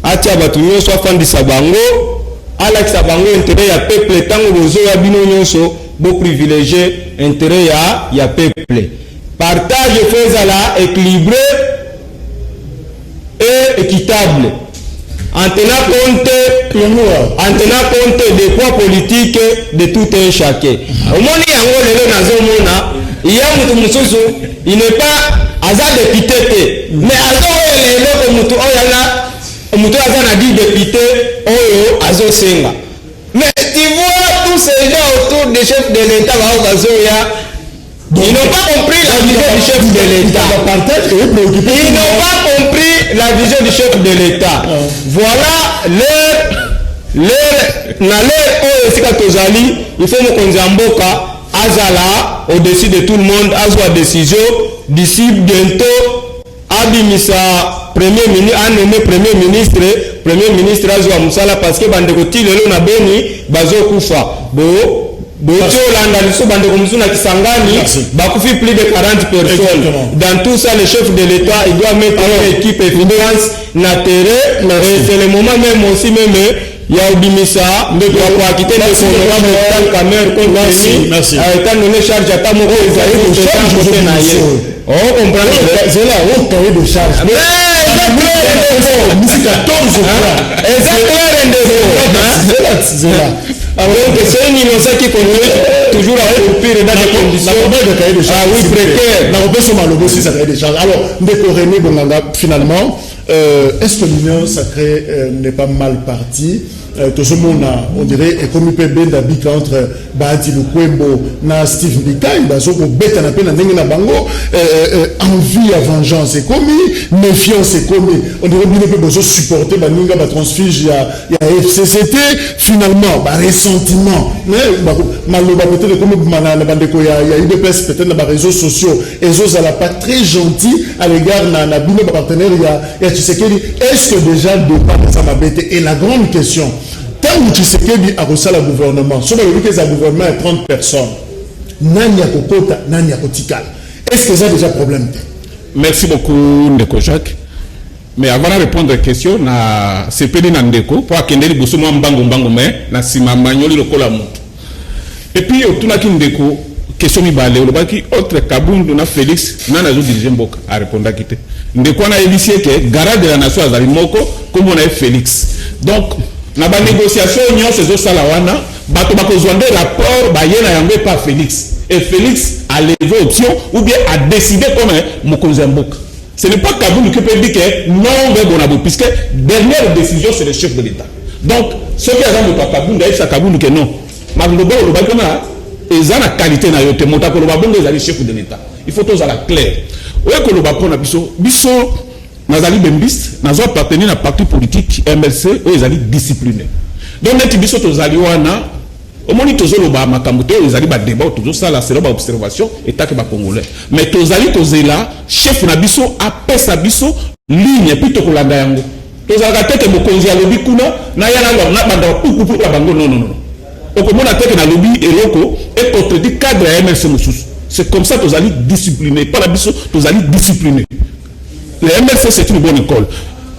atia bato nyonso afandisa bango alakisa bango intérêt ya peuple tango bozo ya bino nyonso bo privilégier intérêt ya peuple. Partage faisala équilibré et équitable en tenant compte des poids politiques de tout un chacun. Au moment où il y a un mususu, il n'est pas hasard député, mais hasard député azo senga. Mais tu vois tous ces gens autour des chefs de l'État ils n'ont pas compris la vision du chef de l'État. Ils n'ont pas compris la vision du chef de l'État. Voilà il faut que Mboka azala au-dessus de tout le monde, azwa décision d'ici bientôt abimisa premier ministre, a nommé premier ministre azwa musala parce que bandeko tilelo na beni bazo kufa. Bakufi plus de 40 personnes. Dans tout ça, le chef de l'État, il doit mettre une équipe efficace, c'est le moment même aussi, il y a Obimisa, mais il doit pas quitter le honorable merci. Étant donné charge à ta moko, on comprend. C'est là, on cahier de charge. C'est une innocence qui connaît. toujours à corrompre dans des conditions. Ah oui, précaire. La repère sur Malobo aussi, ça cahier des charges. Alors, Ndeko René Bonganga, finalement, est-ce que l'Union sacrée n'est pas mal partie? Tout ce monde, on dirait, est comme il peut bien d'habiter entre Bahati Lukwembo na Steve Mbikai, baso ko beta na pena ndenge na bango, envie à vengeance est commis, méfiance est commis. On dirait bien que besoin supporter baninga ba transfuge ya FCCT, finalement ba ressentiment, mais maloba peut-être comme manana bandeko ya UDPS peut-être na ba réseaux sociaux, et eux à la pas très gentil à l'égard na bino ba partenaire ya Tshisekedi. Est-ce que déjà de pas ça m'a bêté? Et la grande question, tant que Tshisekedi a reçu le gouvernement, si on a vu que le gouvernement est 30 personnes, Nanya Kokota, Nanya Kotikal, est-ce que ça a déjà problème? Merci beaucoup, Ndeko Jacques. Mais avant de répondre à la question, c'est Pédé Nandeko, pour qu'il y ait des gens mais na sima magnoli le colamont. Et puis, au tournaki Ndeko, question mi balé, le baki, autre Kaboundou na Félix, n'a zo dirigé Mboka, à répondre à quitter. Ndeko na initié que, garde de la nation Azali Moko, comme on a Félix. Donc, na ba négociation union ces autres salawana bato ba kozwande rapport ba yena yango pas Félix et Félix a levé option ou bien a décidé comme Mokonzi Mboka. Ce n'est pas Kaboundou qui peut dire que non mais bonabo puisque dernière décision c'est le chef de l'État. Donc ceux qui ont pas Kaboundou ça Kaboundou que non. Magloba le ba kana ezana qualité na yote motako le ba bongo ezali chef de l'État. Il faut tous à la claire. Ouais que le ba pona biso Nazali Bembist, nous appartenons à un parti politique MLC où ils allaient discipliner. Donc, nous avons dit que wana, au moment où nous avons makambote, ils allaient débat, tout ça, là, c'est l'observation, et tant que les Congolais. Mais nous allons là, chef Nabiso, après Sabiso, ligne, puis tu kolanda yango. Nous avons dit que Mokonzi a lobby kuna, na yana leur na banda pour la bango, non. Donc, on a dit que na lobby et loko, et contredit cadre à MLC Moussous. C'est comme ça que nous allons discipliner. Pas la biso, nous allons discipliner. Le MLC, c'est une bonne école.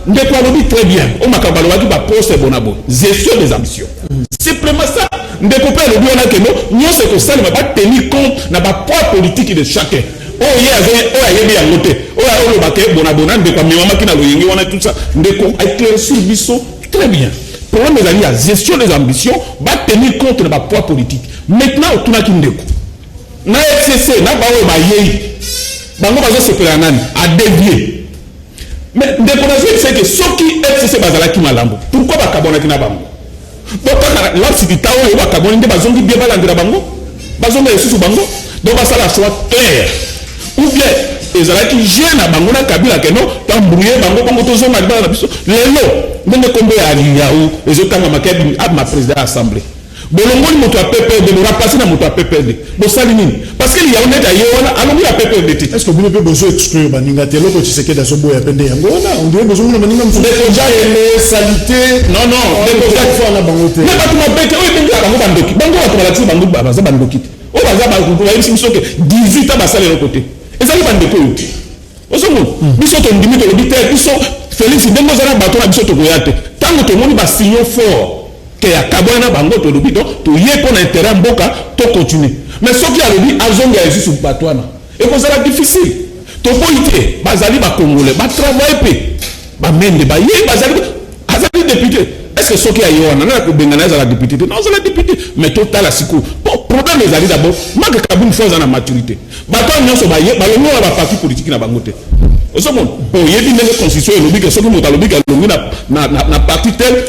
Nous dit très bien. On m'a dit que poste bonabo. Gestion des ambitions. Simplement ça. Nous découpons le but que nous, c'est que ça ne va pas tenir compte de la poids politique de chacun. Oh, il y a un côté. Oh, il y a un bonabo. On a tout ça. Nous découpons éclaircir le biseau très bien. Le problème est la gestion des ambitions va tenir compte de la poids politique. Maintenant, tout le monde na FCC, na bawe baye. Bango bazo sepelanani a dévier. Mais décoration c'est que ceux qui FCC bazalaki malambo. Pourquoi bakabona kina bango? Donc là si bitao yo bakabona nde bazongi bien balandira bango. Bazonga yesusu bango. Donc ça la choix clair. Ou bien ezalaki jeune na bango na kabila keno tambrouiller bango bango tozo magba na biso. Lelo ndenge kombe ya liao ezotanga makebi ma président assemblée. Bolongoli moto a PPD, le remplacer na moto a PPD. Bo salimini. Parce qu'il y a un net ailleurs, alors il y a PPD. Est-ce que vous avez besoin d'exclure Baninga Telo que tu sais que dans ce bois il y a PPD? On dirait besoin de Baninga. Déjà les saletés. Non. Déjà il faut la bangote. Mais pas tout ma bête. Oui, mais la bangote bandoki. Bangote la tu bangote baza bandoki. O baza bangote. On va essayer que 18 ans basale le côté. Et ça il va bandoki. Au second, biso to ndimi to lobite, biso Félix Dengo zana bato na biso to goyate. Tant que to moni ba signaux fort. Que ya kabona bango to lobi donc to yé pour l'intérêt mboka to continuer mais ceux qui a lobi azonga yesu sur batwana et que ça va difficile to poité bazali ba congolais ba travailler pe ba mende ba yé bazali azali député est-ce que ceux qui a yona na ko bengana za la député non c'est la député mais total asiku problème les ali d'abord manque kabune fois na maturité bato nyonso ba yé ba longo ba parti politique na bango te au second bon yebi ndenge constitution lobi que ceux qui mota lobi que longo na parti tel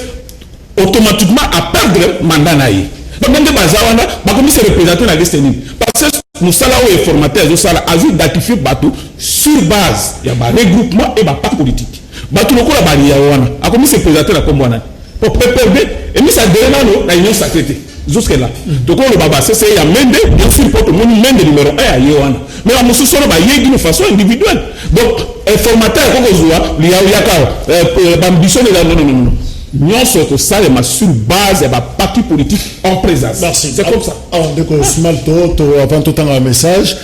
automatiquement à perdre mandat naïe. Donc même des bazawana, bah comme se représenter la liste nini. Parce que nous salaires et formateurs, nous salaires ajoute d'actifier bateau sur base. Il y a un regroupement et un parti politique. Bateau le coup la barrière wana. A comme se présenter la comboana. Pour PPRD et mis ça derrière la union sacrée. Jusque là. Donc on le baba c'est il y a Mende, bien sûr pour tout le monde Mende numéro 1 à Yohana. Mais on se solo ba yé d'une façon individuelle. Donc informateur comme on voit, il y a yakao, ambition de la non. Nous sommes sur base de parti politique en présence. Merci. C'est comme ça. Alors, avant tout temps un message,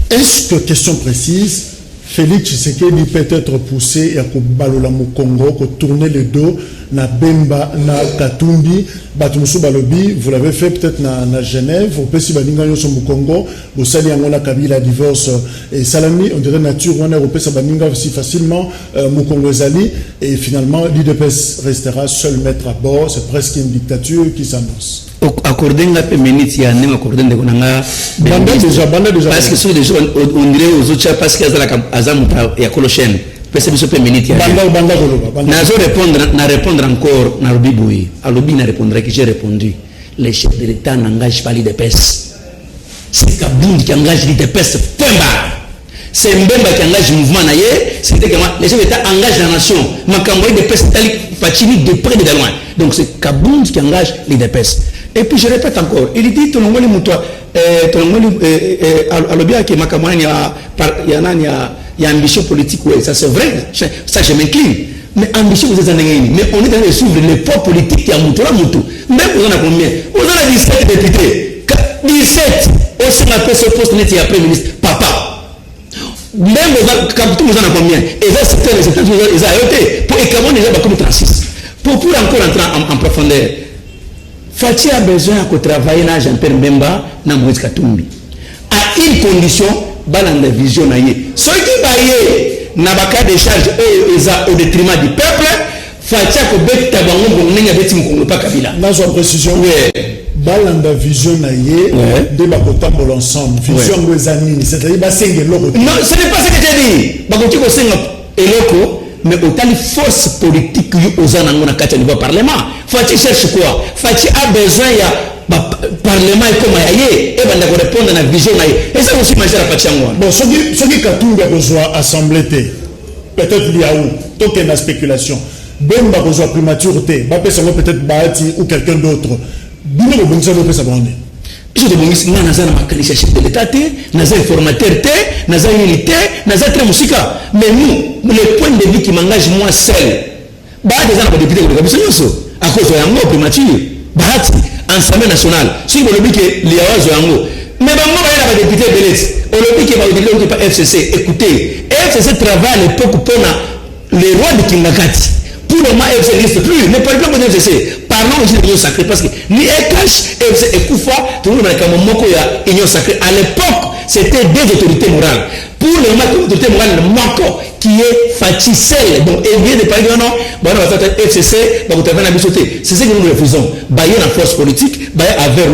est-ce que, question précise, Félix Tshisekedi peut être poussé à Balola Congo, pour tourner le dos, na Bemba, na Katumbi, Batumusu Balobi, vous l'avez fait peut-être na Genève, au Pessi Baninga Yoso Congo, au Sali Angola Kabila divorce et Salami, on dirait nature, on est au Pessi Baninga aussi facilement, Mukongo Zali, et finalement l'IDPS restera seul maître à bord, c'est presque une dictature qui s'annonce. accordé nga pe minute ya ndenge accordé ndeko nanga banda déjà parce que sur déjà on dirait aux autres parce que azam ya kolochen pese biso pe minute ya banda koloba nazo répondre encore na rubiboui alobi na répondre que j'ai répondu les chefs de l'État n'engagent pas l'IDPS. C'est Kabound qui engage l'IDPS. C'est Mbemba qui engage le mouvement. C'est que les chefs de l'État engagent la nation. Makambo l'IDPS Fatini de près de loin. Donc c'est Kabound qui engage l'IDPS. Et puis je répète encore, il dit tout le monde il y a ambition politique, oui, ça c'est vrai, ça je m'incline. Mais ambition, vous êtes en Angleterre. Mais on est en train de suivre les poids politiques qui a Moutou. Même vous en avez combien? Vous en avez 17 députés. 17 au sein de ce poste net et après ministre. Papa. Même vous en avez combien? Et ça, c'était les États-Unis. Ils ont été. Pour Ekamon, ils ont comme 36. Pour encore entrer en profondeur. Fatih a besoin de travailler dans Jean-Pierre Mbemba, dans Moïse Katumbi. À une condition, dans la vision. Ceux qui baillent. Na baka de charge au détriment du peuple fatia ko beta bango ngenga beti mkongo pa kabila na so précision balanda vision na ye de bakotambola ensemble vision ngo ezanini c'est-à-dire basenge loko non ce n'est pas ce que j'ai dit bakoti ko senga eloko mais autant force politique yo ozana ngona kati niveau parlement fatia cherche quoi fatia a besoin ya parlement et comme aïe et banda ko répondre na vision na et ça aussi majeur à Pachango bon ce qui Katumbi a besoin assemblée peut-être il y a où donc il y a spéculation Bemba a besoin primaturité ba peut-être Bahati ou quelqu'un d'autre bino ko bonisa ko pesa bonde je te bongisi nga nazana makanisa chef de l'état naza informateur naza unité naza très musika mais nous le point de vue qui m'engage moi seul Bahati za na député ko kabisa nyoso à cause ya ngo primature Bahati Assemblée nationale si vous le dites que les awazo yango mais bango ba député Belès on le dit que ba député pas FCC écoutez FCC travaille à l'époque pour les rois de Kingakati pour le moment FCC n'existe plus ne parlez pas de FCC parlons aussi de l'union sacrée parce que ni Ekash FCC et Koufa tout le monde a moko ya union sacrée à l'époque c'était deux autorités morales pour le moment autorité morale manquant qui est Fatisel donc il vient de parler non bon on va faire FCC donc on va bisoter c'est ce que nous refusons bailler la force politique bailler envers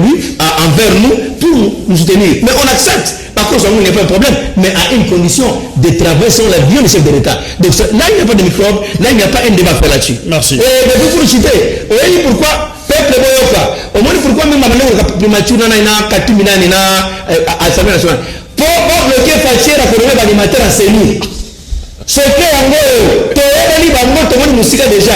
nous pour nous soutenir mais on accepte par contre il n'y a pas de problème mais à une condition de travailler sur la vie du chef de l'État donc là il n'y a pas de microbe là il n'y a pas un débat à faire là-dessus merci mais vous le citez oui pourquoi peuple boyoka au moins pourquoi même maintenant primature na Katumbi na Assemblée nationale pour bloquer Fatiera pour le animateur à CENI ce que yango toyebeli bango tomoni musika déjà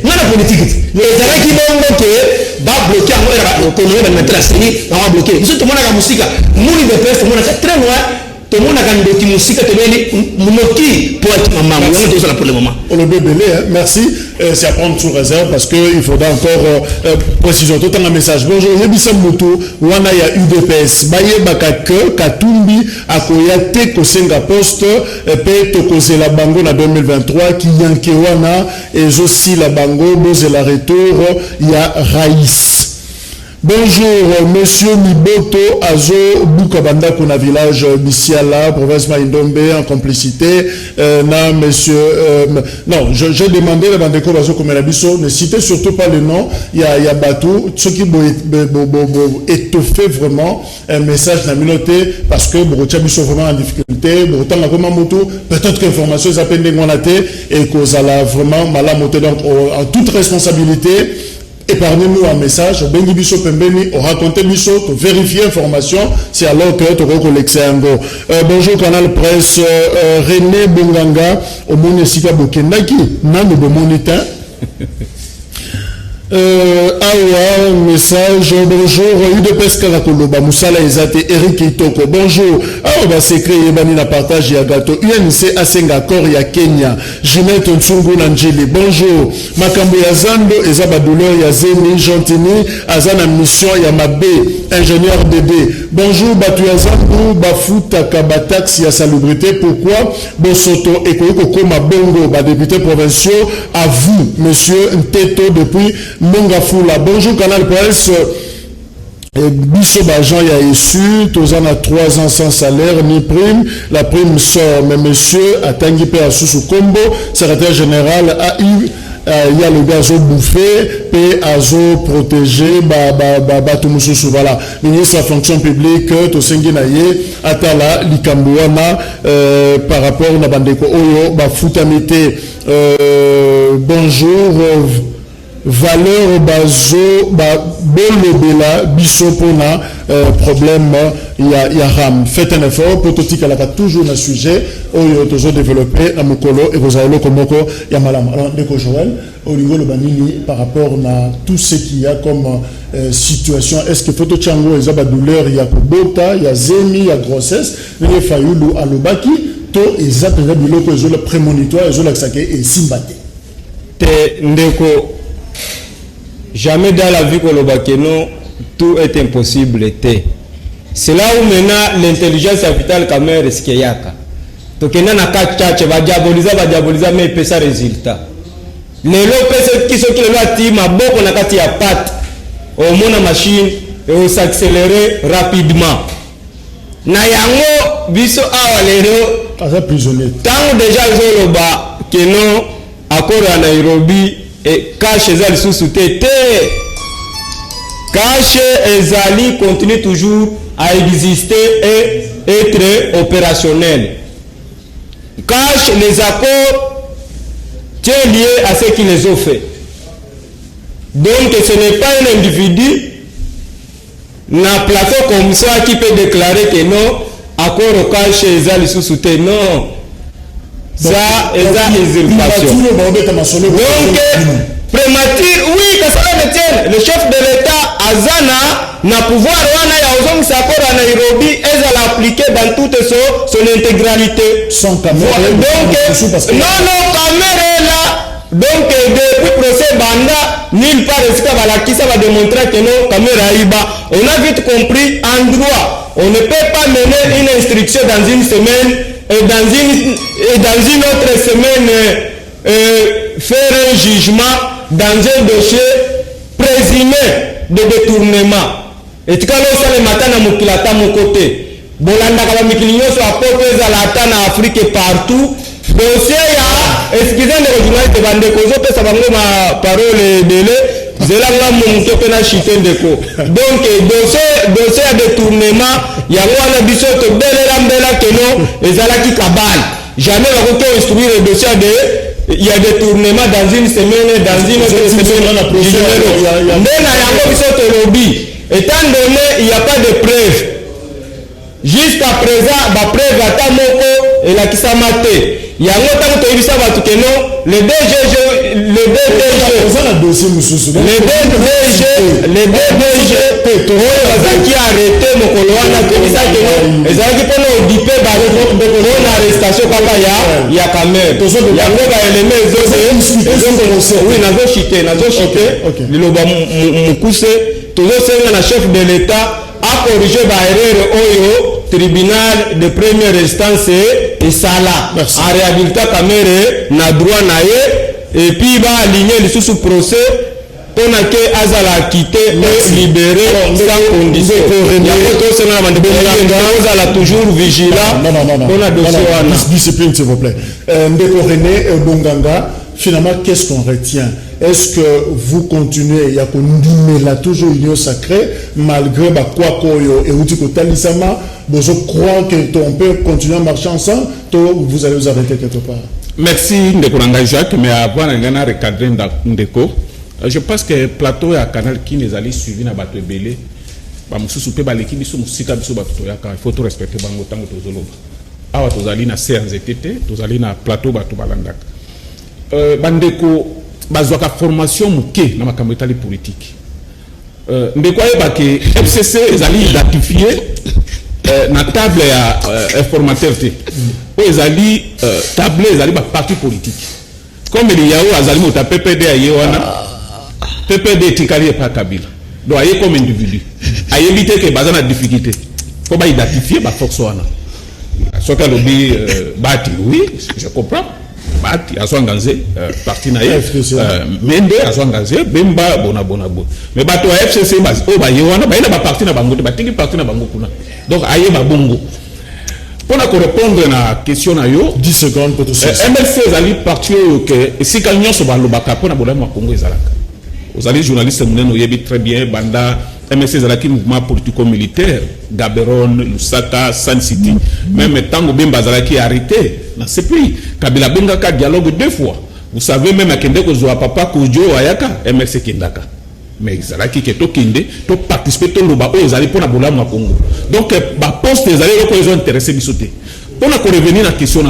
ngana politique ezalaki bongo ke babloke yango konoye banimateur ya CENI bango babloke biso tomonaka musika muni de pes tomonaka très loin tomonaka ndoki musika tobeli monoki po atimamamo yango tozala pour le moment on le bébélé merci c'est à prendre sous réserve parce qu'il faudra encore précision tout un message bonjour yebisa moto wana ya UDPS bayebaka que Katumbi akoya te kosenga poste pe tokozela bango na 2023 ki yanke wana ezosi la bango bozela retour ya Raïs. Bonjour, monsieur Miboto, Azo, Boukabanda, Kuna village Bissiala, province Maïndombe, en complicité. Non, monsieur, non, j'ai demandé à Bandeko Bazo Komelabiso, ne citez surtout pas le nom, il y a Batou, ce qui étoffé vraiment un message dans la minorité, parce que Borotia Bisso vraiment en difficulté, Borotan la Moto, peut-être que l'information s'appelle Nengonate, et qu'on a vraiment mal à monter, donc en toute responsabilité. Épargnez-nous un message, Bengi Bisso Pembeni, on raconte Bisso, pour vérifier l'information, c'est alors que tu recollectes un go. Bonjour Canal Presse, René Bonganga, au Monesika Bokendaki, Nano Bomonita. Awa, message, bonjour, UDPS Karakoloba, Moussala Ezate, Eric Itoko, bonjour, Awa, c'est créé, Bani la partage, Yagato, UNC Asenga, Korea, Kenya, Ginette Nsungu Nanjili, bonjour, Makambo Yazando, Ezaba Douleur, Yazeni, Gentini, Azana Mission, Yamabe, ingénieur DD, bonjour, Batu Yazando, Bafuta, Kabatax, Yasalubrité, pourquoi, Bosoto, Ekoyoko, Koma Bongo, député provinciaux, à vous, monsieur Nteto, depuis Mongafula. Bonjour Canal Presse. Bisso Bajan y a issu, Tozan a 3 ans sans salaire ni prime, la prime sort, mais monsieur Atangi Pe Asusu Kombo, secrétaire général il y a le gars azo bouffer pe azo protéger ba tout mususu voilà ministre de la fonction publique to sengi na ye atala likambo wana par rapport na bandeko oyo ba futamite bonjour valeur bazo bolobela biso pona problème ya ram faites un effort pour tout tika la toujours na sujet oyo tozo développer na mokolo et vous allez komoko ya malama alors ndeko Joël au niveau le banini par rapport na tout ce qu'il y a comme situation est-ce que photo chango ezaba douleur ya kobota ya zemi ya grossesse ne fayulu alobaki to ezata biloko ezo le prémonitoire ezo la sake et simbate te ndeko. Jamais dans la vie que le bakeno tout est impossible. C'est là où maintenant l'intelligence artificielle caméra risque yaka. Donc il y a na kachache va diaboliser mais il peut ça résultat. Les lopes qui sont qui le lati ma boko na kati ya pat au mona machine et on s'accélérer rapidement. Na yango biso awa lero asa prisonnier. Tant déjà zo loba keno accord à Nairobi et cache ezali sous tête cache ezali continue toujours à exister et être opérationnel. Cache les accords tiennent liés à ce qu'ils les ont fait. Donc ce n'est pas un individu na plateau comme ça qui peut déclarer que non accord au cache ezali sous tête non. Ça, c'est usurpation. Donc, prématuré, oui, que ça le tient. Le chef de l'État, Azana, n'a pouvoir, il y a à Nairobi, elle a appliqué dans toute son intégralité. Sans caméra. Donc, non, caméra est là. Donc, depuis le procès Banda, nulle part, qui ça va démontrer que non, caméra Iba. On a vite compris, en droit, on ne peut pas mener une instruction dans une semaine. Et dans une autre semaine, faire un jugement dans un dossier présumé de détournement. Et tout à l'heure, ça le matin, à Mokilata, mon côté. Bolanda, Kabamikilino, soit porté à la Afrique et partout. Dossier, excusez-moi, les journalistes de Bandekozo, ça va ma parole délai. Zelanga monto pena chité ndeko. Donc dossier à détournement, il y a un biso to belela keno ezalaki kabal. Jamais on peut instruire le dossier de il y a détournement dans une semaine, dans une autre semaine. Ndena yango biso to lobby. Étant donné il n'y a pas de preuve. Jusqu'à présent, ba preuve ata moko et la kisamate. Il y a longtemps que tu as vu que non, le DGG, le DDG, qui a arrêté mon colonne, ils ont dit qu'on a dipé une arrestation, il y a quand même. Il y a un élément, oui, nazo chité, le cousse, toujours c'est le chef de l'État a corrigé l'erreur au tribunal de première instance et ça là en réhabilitation caméra na droit naé et puis va aligner le sous procès pour que Azala quitté et libéré sans condition. Azala toujours vigilant. Discipline s'il vous plaît. Ndeko René Bonganga, finalement qu'est-ce qu'on retient? Est-ce que vous continuez à continuer toujours l'union sacrée malgré quoi koyo et outi kotalisama vous croyez que on peut continuer à marcher ensemble vous allez vous arrêter quelque part? Merci Ndeko Jacques, mais avant de recadrer Ndeko, je pense que plateau et canal qui nous allait suivre na bato belé ba mususu pe baleki biso musika biso bato toyaka il faut tout respecter bango tango tozoloba awa tozali na CNZTT tozali na plateau bato balandaka bandeko bazwaka formation muke na makambo etali politique ndeko ayeba ke FCC ezali identifié na table ya informateur te o ezali table ezali ba parti politique comme il y a azali mota PPD ayewana PPD tikali pa Kabila donc aye comme individu ayebite ke bazana difficulté faut ba identifier ba force wana soka lobi bati oui je comprends bati aswanganze parti na mende aswanganze bemba bona mais bato ya FCC bas o ba yewana ba ina ba parti na bango te ba tiki parti na bango kuna donc aye ba bongo Pour répondre à la question, 10 secondes pour tout ça. MLC ezali parti que si quelqu'un se balobaka pour na bolama Congo ezalaka. Vous allez journaliste nous yebi très bien banda MLC ezalaki mouvement politico-militaire Gaborone, Lusaka, Sun City. Même tango bemba ezalaki arrêté. Na sepi Kabila bengaka dialogue 2 fois. Vous savez même akende ko zo papa Kodjo ayaka MLC kendaka. Mais ezalaki ke to kende to participer to loba o ezali pour na bolama Congo. Donc ba poste ezali ko ils ont intéressé bisoté. Pour revenir à la question,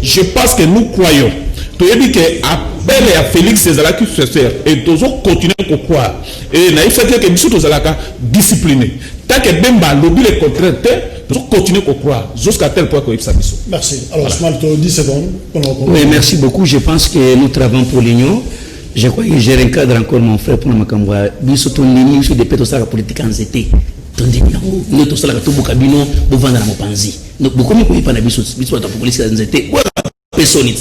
je pense que nous croyons. Tu as dit que appel à Félix César qui se sert et nous continuer à croire. Et nous avons que nous sommes disciplinés. Tant que Bemba lobby le contraire, nous continuer à croire jusqu'à tel point que nous sommes. Merci. Alors, Smalto, 10 secondes. Oui, merci beaucoup. Je pense que nous travaillons pour l'Union. Je crois que je recadre encore mon frère pour ma camarade. Nous sommes sur des pétos politique en ZT. Nous tous là tout bokabino bo vendre na mopanzi donc beaucoup mi pas na biso ta police nzete bo personnit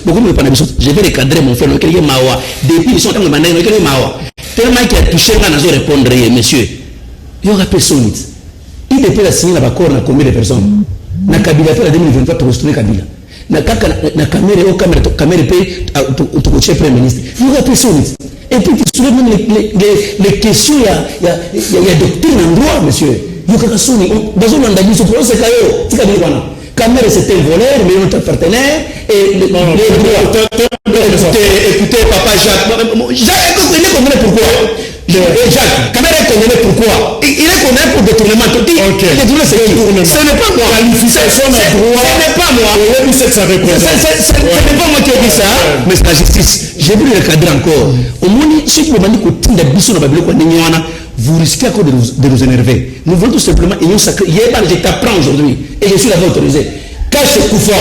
beaucoup mi pas na biso je vais recadrer mon frère lequel mawa depuis ils sont en mandat lequel mawa tellement qu'il a touché na zo répondre monsieur il y aura personnit il depuis la signer la accord na combien de personnes na Kabila pour la 2023 pour restaurer Kabila na kaka na caméra pe to coacher premier ministre il y aura personnit. Et puis, tu soulèves même les questions, il y a doctrine en droit, monsieur. Il y a des choses, dans un andalou, c'est quoi, c'est Kayo. Kamer, c'est un voleur, mais notre partenaire, et les droits. Écoutez, papa Jacques, Jacques, il connaît pourquoi. Jacques, Kamer connaît pourquoi. Il est connu pour détournement. Ce n'est pas moi. Qualification à droit. Ce n'est pas moi. Ce n'est pas moi qui ai dit ça, mais c'est la justice. J'ai voulu le cadrer encore. Au moins, ceux qui m'ont dit que vous risquez encore de nous énerver. Nous voulons tout simplement, et nous, je t'apprends aujourd'hui, et je suis là-bas autorisé. Cache Koufa.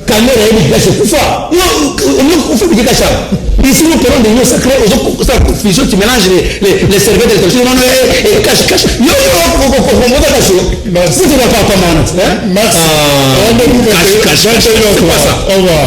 Caméra et Cache Koufa. On fait Cache. Ici, nous parlons de l'union sacrée, tu mélanges les serveurs de l'élection. Non, non, cache. Merci. Vous ne pas Merci. Cache. Au revoir.